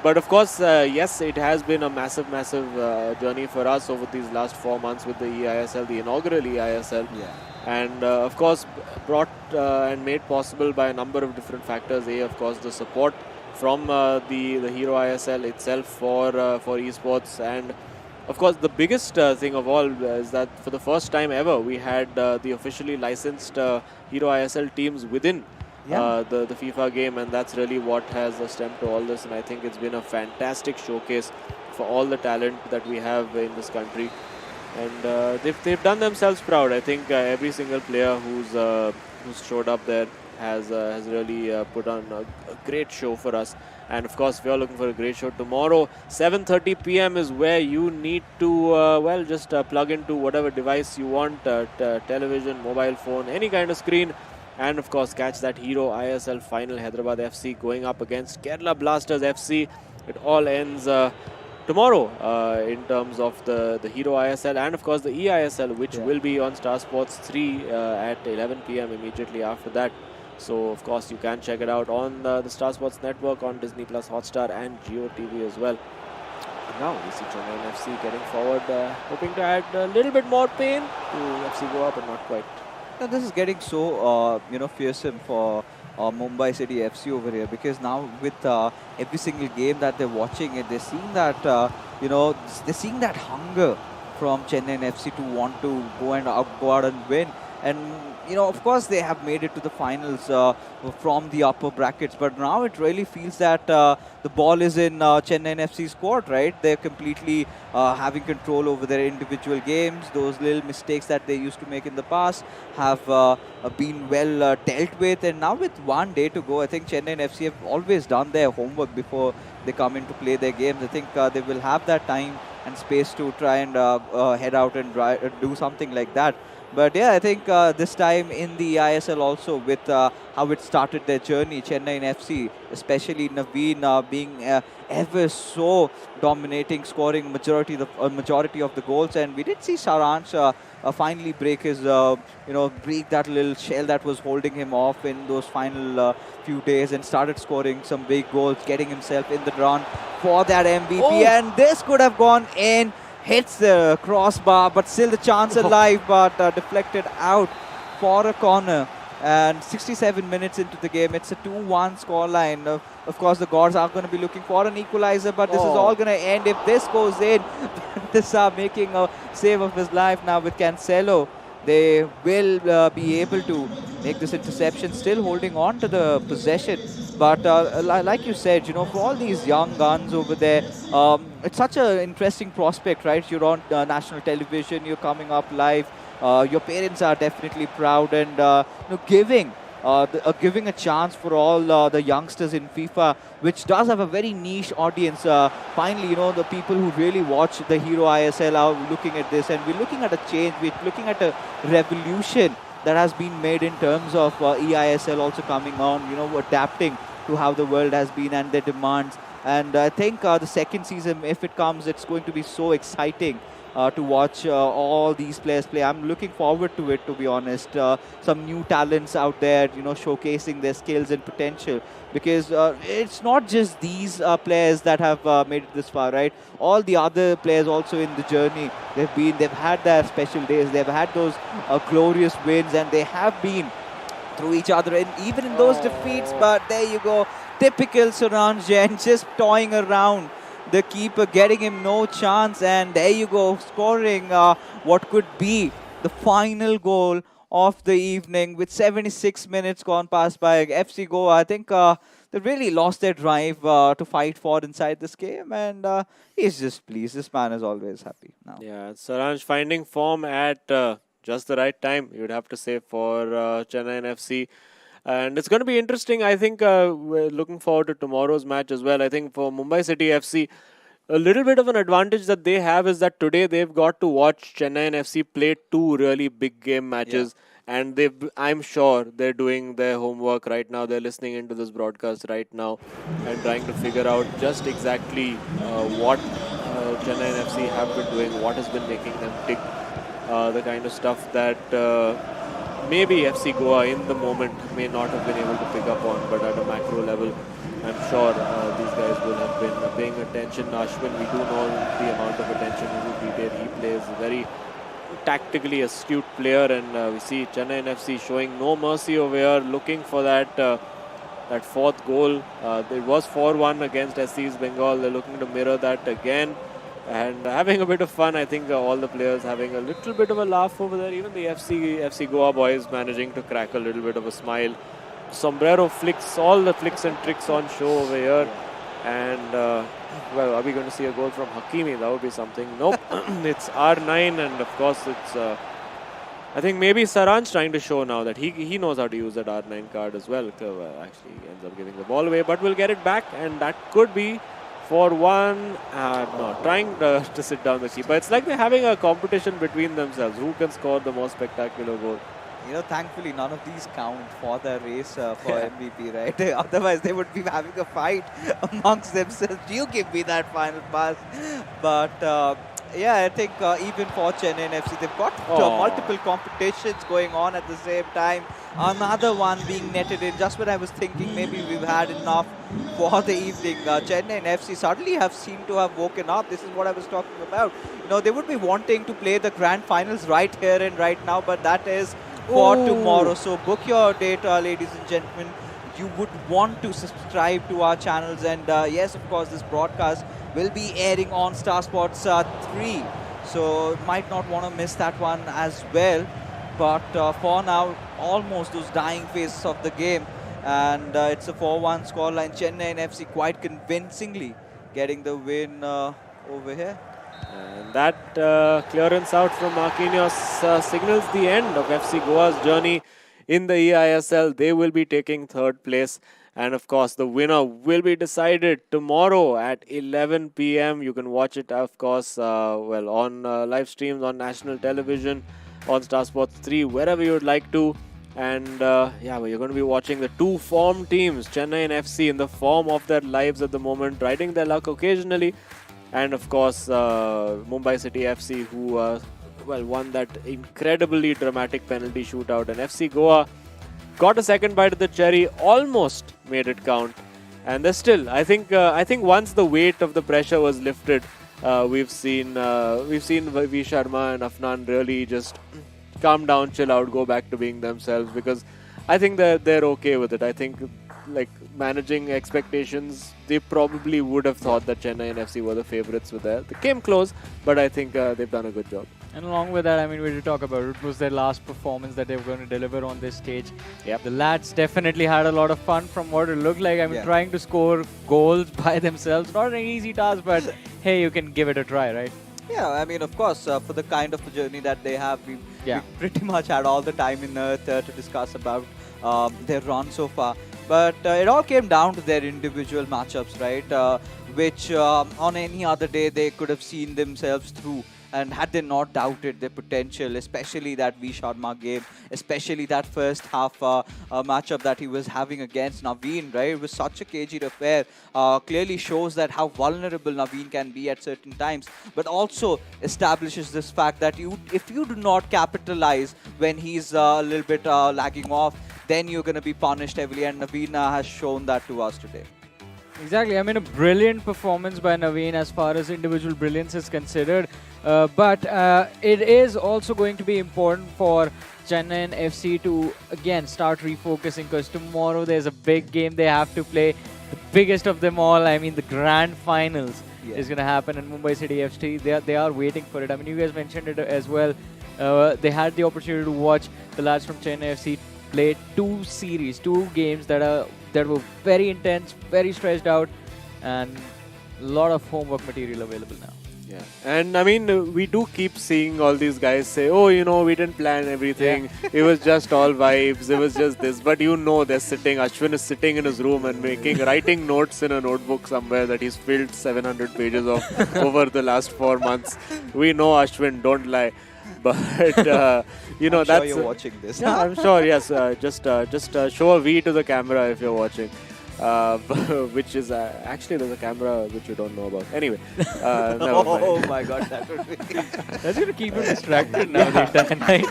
But of course, yes, it has been a massive, massive journey for us over these last 4 months with the eISL, the inaugural eISL. Yeah. And of course, brought and made possible by a number of different factors. Of course, the support from the Hero ISL itself for esports. And of course, the biggest thing of all is that for the first time ever, we had the officially licensed Hero ISL teams within the FIFA game, and that's really what has stemmed to all this. And I think it's been a fantastic showcase for all the talent that we have in this country. And they've done themselves proud. I think every single player who's showed up there has really put on a great show for us. And of course, we are looking for a great show tomorrow. 7:30 p.m. is where you need to just plug into whatever device you want, television, mobile phone, any kind of screen. And of course, catch that Hero ISL final, Hyderabad FC going up against Kerala Blasters FC. It all ends tomorrow in terms of the Hero ISL and of course the eISL, which will be on Star Sports 3 at 11 p.m. immediately after that. So of course you can check it out on the Star Sports network, on Disney Plus, Hotstar and Jio TV as well. Now we see Chennaiyin FC getting forward, hoping to add a little bit more pain to FC Goa, but not quite. Now, this is getting so fearsome for Mumbai City FC over here, because now with every single game that they're watching it, they're seeing that they're seeing that hunger from Chennai FC to want to go out and win. And of course, they have made it to the finals from the upper brackets, but now it really feels that the ball is in Chennai FC's court, right? They're completely having control over their individual games. Those little mistakes that they used to make in the past have been well dealt with, and now with 1 day to go, I think Chennai FC have always done their homework before they come in to play their games. I think they will have that time and space to try and head out and do something like that. But yeah, I think this time in the eISL also, with how it started their journey, Chennaiyin FC, especially Naveen being ever so dominating, scoring majority of the goals, and we did see Saraj finally break his, break that little shell that was holding him off in those final few days, and started scoring some big goals, getting himself in the run for that MVP, and this could have gone in. Hits the crossbar, but still the chance alive, but deflected out for a corner. And 67 minutes into the game, it's a 2-1 scoreline. Of course, the gods are going to be looking for an equalizer, but this is all going to end if this goes in. This are making a save of his life now with Cancelo. They will be able to make this interception, still holding on to the possession. But like you said, for all these young guns over there, it's such an interesting prospect, right? You're on national television, you're coming up live. Your parents are definitely proud, and giving a chance for all the youngsters in FIFA, which does have a very niche audience. Finally, the people who really watch the Hero ISL are looking at this, and we're looking at a change. We're looking at a revolution that has been made in terms of eISL also coming on, adapting to how the world has been and their demands. And I think the second season, if it comes, it's going to be so exciting to watch all these players play. I'm looking forward to it, to be honest. Some new talents out there, showcasing their skills and potential. Because it's not just these players that have made it this far, right? All the other players also in the journey, they've had their special days. They've had those glorious wins, and they have been through each other, and even in those defeats. But there you go, typical Saraj Jain, just toying around the keeper, getting him no chance, and there you go, scoring what could be the final goal of the evening with 76 minutes gone past by FC Goa. I think they really lost their drive to fight for inside this game, and he's just pleased. This man is always happy now. Yeah, Saraj finding form at just the right time, you'd have to say, for Chennaiyin FC. And it's going to be interesting. I think we're looking forward to tomorrow's match as well. I think for Mumbai City FC, a little bit of an advantage that they have is that today they've got to watch Chennaiyin FC play 2 really big game matches. Yeah. And I'm sure they're doing their homework right now. They're listening into this broadcast right now and trying to figure out just exactly what Chennaiyin FC have been doing, what has been making them tick, the kind of stuff that maybe FC Goa in the moment may not have been able to pick up on, but at a macro level, I'm sure these guys will have been paying attention. Ashwin, we do know the amount of attention he will be there. He plays a very tactically astute player, and we see Chennaiyin FC showing no mercy over here, looking for that fourth goal. It was 4-1 against SC East Bengal. They're looking to mirror that again. And having a bit of fun. I think all the players having a little bit of a laugh over there. Even the FC Goa boys managing to crack a little bit of a smile. Sombrero flicks, all the flicks and tricks on show over here. And, well, are we going to see a goal from Hakimi? That would be something. Nope. It's R9, and of course it's... I think maybe Saraj trying to show now that he knows how to use that R9 card as well. So, actually, he ends up giving the ball away. But we'll get it back, and that could be... 4-1, no, trying to sit down the keeper. It's like they're having a competition between themselves. Who can score the most spectacular goal? Thankfully, none of these count for the race for MVP, right? Otherwise, they would be having a fight amongst themselves. You give me that final pass. But, yeah, I think even for Chennaiyin FC, they've got multiple competitions going on at the same time. Another one being netted in. Just when I was thinking maybe we've had enough for the evening, Chennaiyin FC suddenly have seemed to have woken up. This is what I was talking about. They would be wanting to play the grand finals right here and right now, but that is for tomorrow. So book your date, ladies and gentlemen. you would want to subscribe to our channels. And yes, of course, this broadcast will be airing on Star Sports 3. So might not want to miss that one as well. But for now, almost those dying phases of the game. And it's a 4-1 scoreline. Chennaiyin FC quite convincingly getting the win over here. And that clearance out from Marquinhos signals the end of FC Goa's journey in the eISL. They will be taking third place. And of course, the winner will be decided tomorrow at 11 p.m. You can watch it, of course, on live streams on national television, on Star Sports 3, wherever you would like to. And you're going to be watching the two form teams, Chennaiyin FC, in the form of their lives at the moment, riding their luck occasionally. And of course, Mumbai City FC, who won that incredibly dramatic penalty shootout. And FC Goa got a second bite of the cherry, almost made it count. And there's still, I think once the weight of the pressure was lifted, we've seen V Sharma and Afnan really just calm down, chill out, go back to being themselves, because I think they're okay with it. I think, like, managing expectations, they probably would have thought that Chennaiyin FC were the favourites with that. They came close, but I think they've done a good job. And along with that, I mean, we did talk about it was their last performance that they were going to deliver on this stage. Yep. The lads definitely had a lot of fun from what it looked like. I mean, Yeah. trying to score goals by themselves, not an easy task, but hey, you can give it a try, right? Yeah, I mean, of course, for the kind of a journey that they have, we pretty much had all the time in earth to discuss about their run so far. But it all came down to their individual matchups, right? Which on any other day they could have seen themselves through. And had they not doubted their potential, especially that V Sharma game, especially that first half matchup that he was having against Naveen, right? It was such a cagey affair. Clearly shows that how vulnerable Naveen can be at certain times, but also establishes this fact that if you do not capitalize when he's a little bit lagging off, then you're going to be punished heavily. And Naveen has shown that to us today. Exactly. I mean, a brilliant performance by Naveen as far as individual brilliance is considered. But it is also going to be important for Chennaiyin FC to, again, start refocusing, because tomorrow there's a big game they have to play. The biggest of them all, I mean, the grand finals is going to happen in Mumbai City FC. They are waiting for it. I mean, you guys mentioned it as well. They had the opportunity to watch the lads from Chennai FC play two games that were very intense, very stretched out, and a lot of homework material available now. Yeah, and I mean, we do keep seeing all these guys say, oh, we didn't plan everything. Yeah. It was just all vibes. It was just this. But Ashwin is sitting in his room and writing notes in a notebook somewhere that he's filled 700 pages of over the last 4 months. We know Ashwin, don't lie. But, I'm that's... sure you're watching this. Yeah, I'm sure, yes. Just show a V to the camera if you're watching. Which is actually there's a camera which you don't know about. Anyway, never mind. Oh my God, that would be... That's going to keep him distracted now the entire night.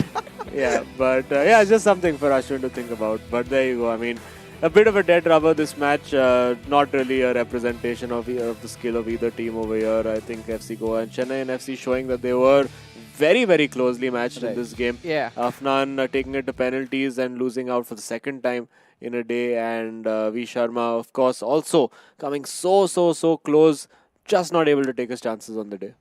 Yeah, but it's just something for Ashwin to think about. But there you go. I mean, a bit of a dead rubber this match. Not really a representation of the skill of either team over here. I think FC Goa and Chennaiyin FC showing that they were very, very closely matched in this game. Yeah. Afnan taking it to penalties and losing out for the second time in a day, and V Sharma, of course, also coming so close, just not able to take his chances on the day.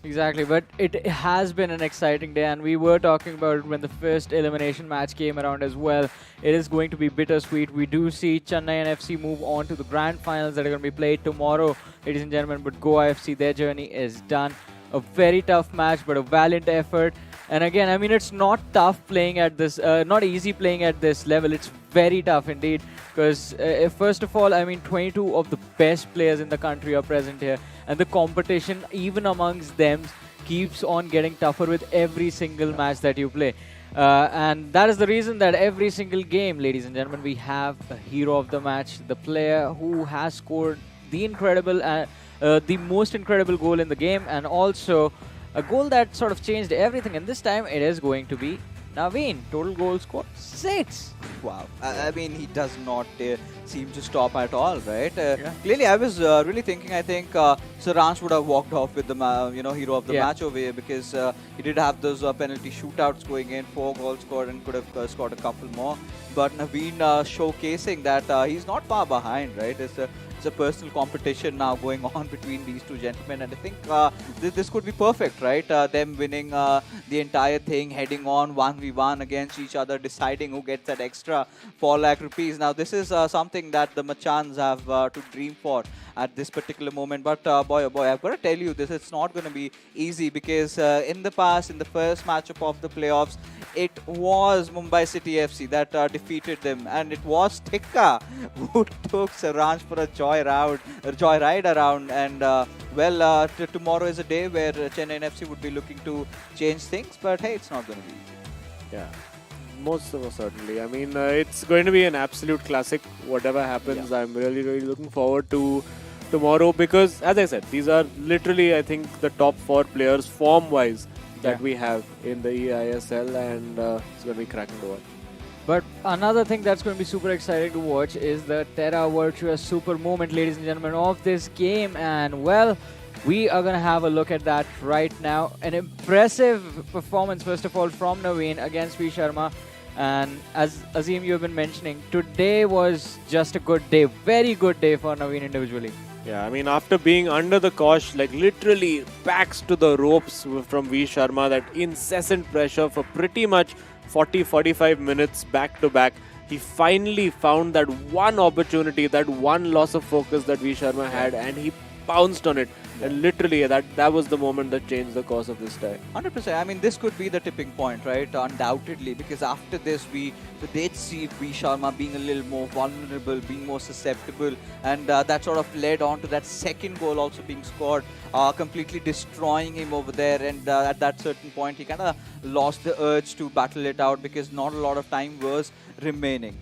Exactly, but it has been an exciting day, and we were talking about it when the first elimination match came around as well. It is going to be bittersweet. We do see Chennaiyin FC move on to the grand finals that are going to be played tomorrow, ladies and gentlemen, but Goa FC, their journey is done. A very tough match, but a valiant effort. And again, I mean, it's not tough playing at this, not easy playing at this level. It's very tough indeed, because first of all, I mean, 22 of the best players in the country are present here, and the competition, even amongst them, keeps on getting tougher with every single match that you play. And that is the reason that every single game, ladies and gentlemen, we have a hero of the match, the player who has scored the the most incredible goal in the game, and also a goal that sort of changed everything. And this time it is going to be Naveen, total goal score 6. Wow. I mean, he does not seem to stop at all, right? Yeah. Clearly, I was really thinking, I think Saraj would have walked off with the hero of the Yeah. match over here, because he did have those penalty shootouts going in, 4 goals scored, and could have scored a couple more. But Naveen showcasing that he's not far behind, right? It's a personal competition now going on between these two gentlemen, and I think this could be perfect, right? Them winning the entire thing, heading on 1v1 against each other, deciding who gets that extra 4 lakh rupees. Now, this is something that the Machans have to dream for at this particular moment. But boy, oh boy, I've got to tell you this, it's not going to be easy, because in the past, in the first matchup of the playoffs, it was Mumbai City FC that defeated them, and it was Tikka who took Saraj for a joyride around. And tomorrow is a day where Chennaiyin FC would be looking to change things, but hey, it's not going to be easy. Yeah, most certainly. I mean, it's going to be an absolute classic. Whatever happens, I'm really, really looking forward to tomorrow, because, as I said, these are literally, I think, the top 4 players form-wise that we have in the eISL, and it's going to be cracking to watch. But another thing that's going to be super exciting to watch is the Terra Virtua super moment, ladies and gentlemen, of this game. And well, we are going to have a look at that right now. An impressive performance, first of all, from Naveen against V Sharma. And as Azim, you have been mentioning, today was just a good day, very good day for Naveen individually. Yeah, I mean, after being under the cosh, like literally backs to the ropes from V Sharma, that incessant pressure for pretty much 40-45 minutes back to back, he finally found that one opportunity, that one loss of focus that V Sharma had, and he pounced on it. And literally, that was the moment that changed the course of this tie. 100%. I mean, this could be the tipping point, right? Undoubtedly, because after this, they'd see V Sharma being a little more vulnerable, being more susceptible, and that sort of led on to that second goal also being scored, completely destroying him over there. And at that certain point, he kind of lost the urge to battle it out, because not a lot of time was remaining.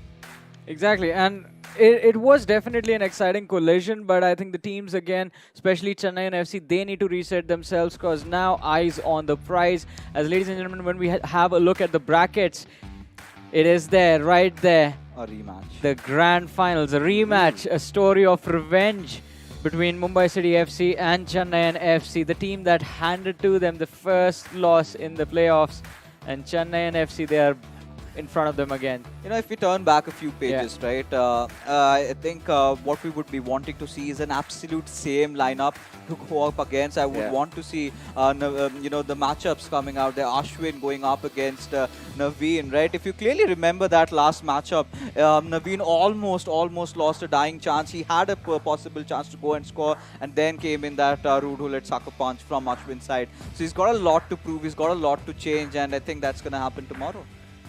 Exactly, and it was definitely an exciting collision, but I think the teams again, especially Chennaiyin FC, they need to reset themselves, because now eyes on the prize. As ladies and gentlemen, when we have a look at the brackets, it is there, right there. A rematch. The grand finals, a rematch, a story of revenge between Mumbai City FC and Chennaiyin FC, the team that handed to them the first loss in the playoffs, and Chennaiyin FC, they are in front of them again. You know, if we turn back a few pages, right, I think what we would be wanting to see is an absolute same lineup to go up against. I would want to see, the matchups coming out there. Ashwin going up against Naveen, right? If you clearly remember that last matchup, Naveen almost lost a dying chance. He had a possible chance to go and score, and then came in that rude hullet sucker punch from Ashwin's side. So he's got a lot to prove. He's got a lot to change, and I think that's going to happen tomorrow.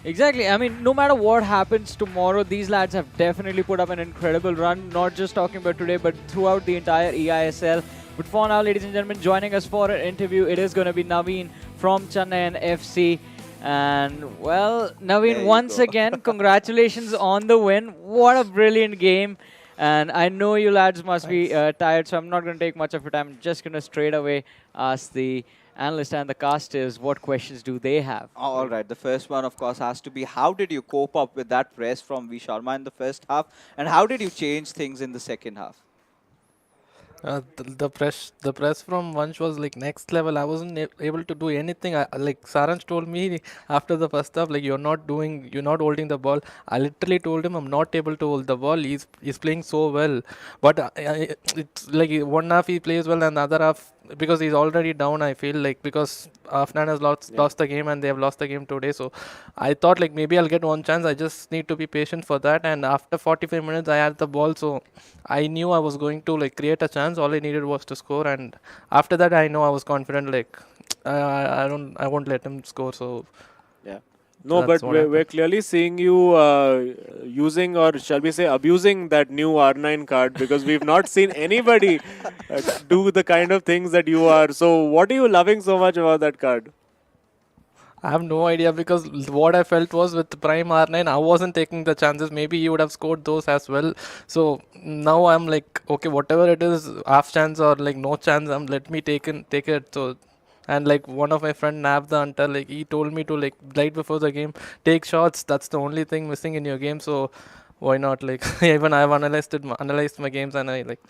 Exactly. I mean, no matter what happens tomorrow, these lads have definitely put up an incredible run, not just talking about today, but throughout the entire eISL. But for now, ladies and gentlemen, joining us for an interview, it is going to be Naveen from Chennaiyin FC. And, well, Naveen, once again, congratulations on the win. What a brilliant game. And I know you lads must be tired, so I'm not going to take much of your time. I'm just going to straight away ask the analyst and the casters, what questions do they have? All right. The first one, of course, has to be, how did you cope up with that press from V Sharma in the first half? And how did you change things in the second half? The press from Vansh was like next level. I wasn't able to do anything. Like Saraj told me after the first half, like you're not holding the ball. I literally told him I'm not able to hold the ball. He's playing so well, but it's like one half he plays well, and the other half, because he's already down, I feel like, because Afnan has lost the game and they have lost the game today. So I thought like maybe I'll get one chance. I just need to be patient for that. And after 45 minutes, I had the ball, so I knew I was going to like create a chance. All I needed was to score, and after that, I know I was confident. Like I won't let him score. So yeah. No, but we're clearly seeing you using, or shall we say abusing, that new R9 card, because we've not seen anybody do the kind of things that you are. So what are you loving so much about that card? I have no idea, because what I felt was with Prime R9, I wasn't taking the chances. Maybe he would have scored those as well. So now I'm like, okay, whatever it is, half chance or like no chance, let me take it. So And like one of my friend Nav the Hunter, like he told me to like right before the game take shots. That's the only thing missing in your game. So why not? Like even I've analyzed my games and I like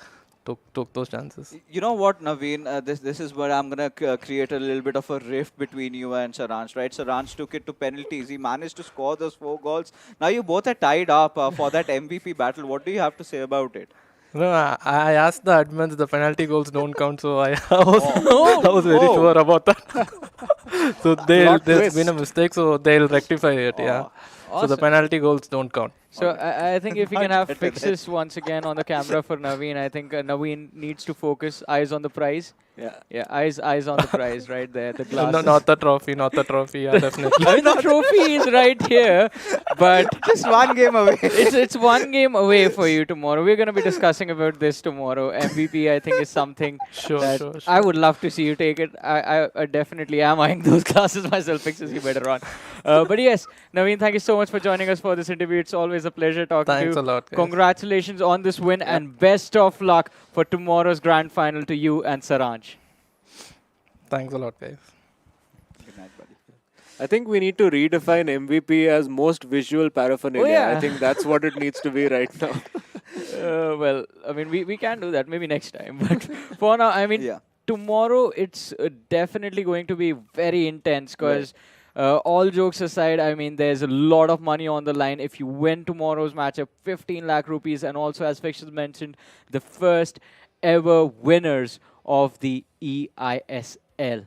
took those chances. You know what, Naveen? This is where I'm gonna create a little bit of a rift between you and Saraj, right? Saraj took it to penalties. He managed to score those 4 goals. Now you both are tied up for that MVP battle. What do you have to say about it? No, I asked the admins the penalty goals don't count, so I was very sure about that. So there's been a mistake, so they'll rectify it. Yeah. So the penalty goals don't count. So I think if we can have fixes once again on the camera for Naveen, I think Naveen needs to focus eyes on the prize. Yeah, eyes on the prize right there. The glass. No, not the trophy, not the trophy. Yeah, definitely. I mean, the trophy is right here, but Just one game away. it's one game away for you tomorrow. We're going to be discussing about this tomorrow. MVP, I think, is something Sure. I would love to see you take it. I definitely am eyeing those classes myself. Fixes you better run. But yes, Naveen, thank you so much for joining us for this interview. It's always a pleasure talking to you. Thanks a lot, guys. Congratulations on this win and best of luck for tomorrow's grand final to you and Saraj. Thanks a lot, guys. Good night, buddy. I think we need to redefine MVP as most visual paraphernalia. Oh, yeah. I think that's what it needs to be right now. Well, I mean, we can do that maybe next time. But for now, I mean, tomorrow it's definitely going to be very intense because all jokes aside, I mean, there's a lot of money on the line. If you win tomorrow's matchup, 15 lakh rupees, and also, as Fixtures mentioned, the first ever winners of the eISL.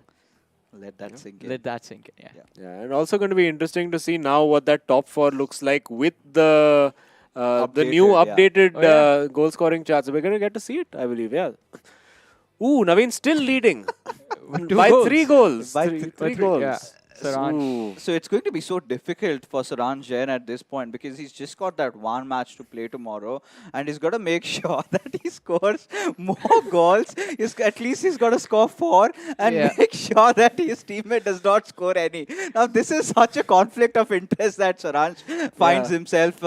Let that sink in. Let that sink in, Yeah, and also going to be interesting to see now what that top four looks like with the new updated goal scoring charts. We're going to get to see it, I believe. Yeah. Ooh, Naveen still leading by goals. 3 goals. By Three goals. Yeah. Saraj. So it's going to be so difficult for Saraj Jain at this point because he's just got that one match to play tomorrow and he's got to make sure that he scores more goals. At least he's got to score 4 and make sure that his teammate does not score any. Now this is such a conflict of interest that Saraj finds himself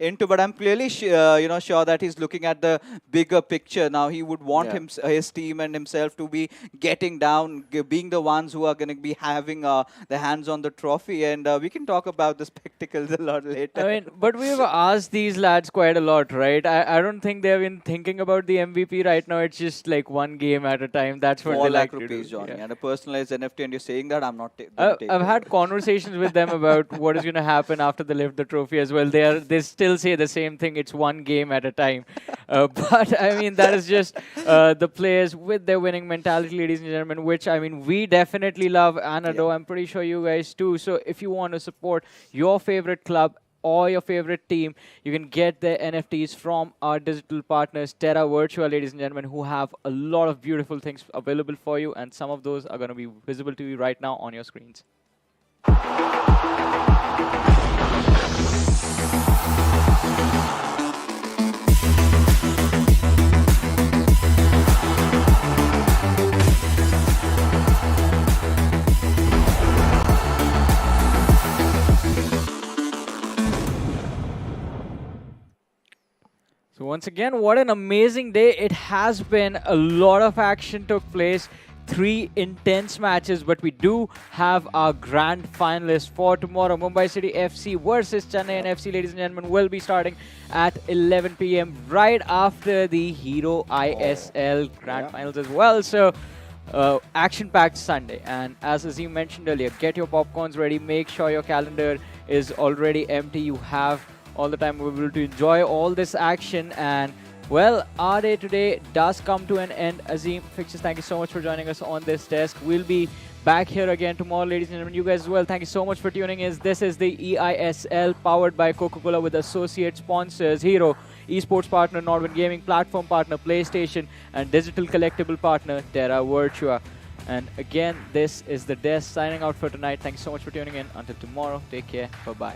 into, but I'm clearly sure that he's looking at the bigger picture. Now he would want his team and himself to be getting down, being the ones who are going to be having the hands on the trophy, and we can talk about the spectacles a lot later. I mean, but we've asked these lads quite a lot, right? I don't think they've been thinking about the MVP right now. It's just like one game at a time. That's what they like to do. Johnny, and a personalized NFT, and you're saying that I'm not I've had conversations with them about what is going to happen after they lift the trophy as well. They still say the same thing. It's one game at a time. But I mean, that is just the players with their winning mentality, ladies and gentlemen, which I mean, we definitely love and adore. I'm pretty sure you guys too. So if you want to support your favorite club or your favorite team, you can get their NFTs from our digital partners, Terra Virtua, ladies and gentlemen, who have a lot of beautiful things available for you, and some of those are going to be visible to you right now on your screens. So once again, what an amazing day it has been. A lot of action took place. 3 intense matches, but we do have our grand finalists for tomorrow. Mumbai City FC versus Chennaiyin FC, ladies and gentlemen, will be starting at 11 p.m. right after the Hero ISL grand finals as well. So action-packed Sunday. And as Azim mentioned earlier, get your popcorns ready. Make sure your calendar is already empty. You have all the time we're able to enjoy all this action. And well, our day today does come to an end. Azim, Fixtures, thank you so much for joining us on this desk. We'll be back here again tomorrow, ladies and gentlemen. You guys as well, thank you so much for tuning in. This is the eISL powered by Coca-Cola with associate sponsors Hero, esports partner Nordwind Gaming, platform partner PlayStation, and digital collectible partner Terra Virtua. And again, this is the desk signing out for tonight. Thank you so much for tuning in. Until tomorrow, take care. Bye-bye.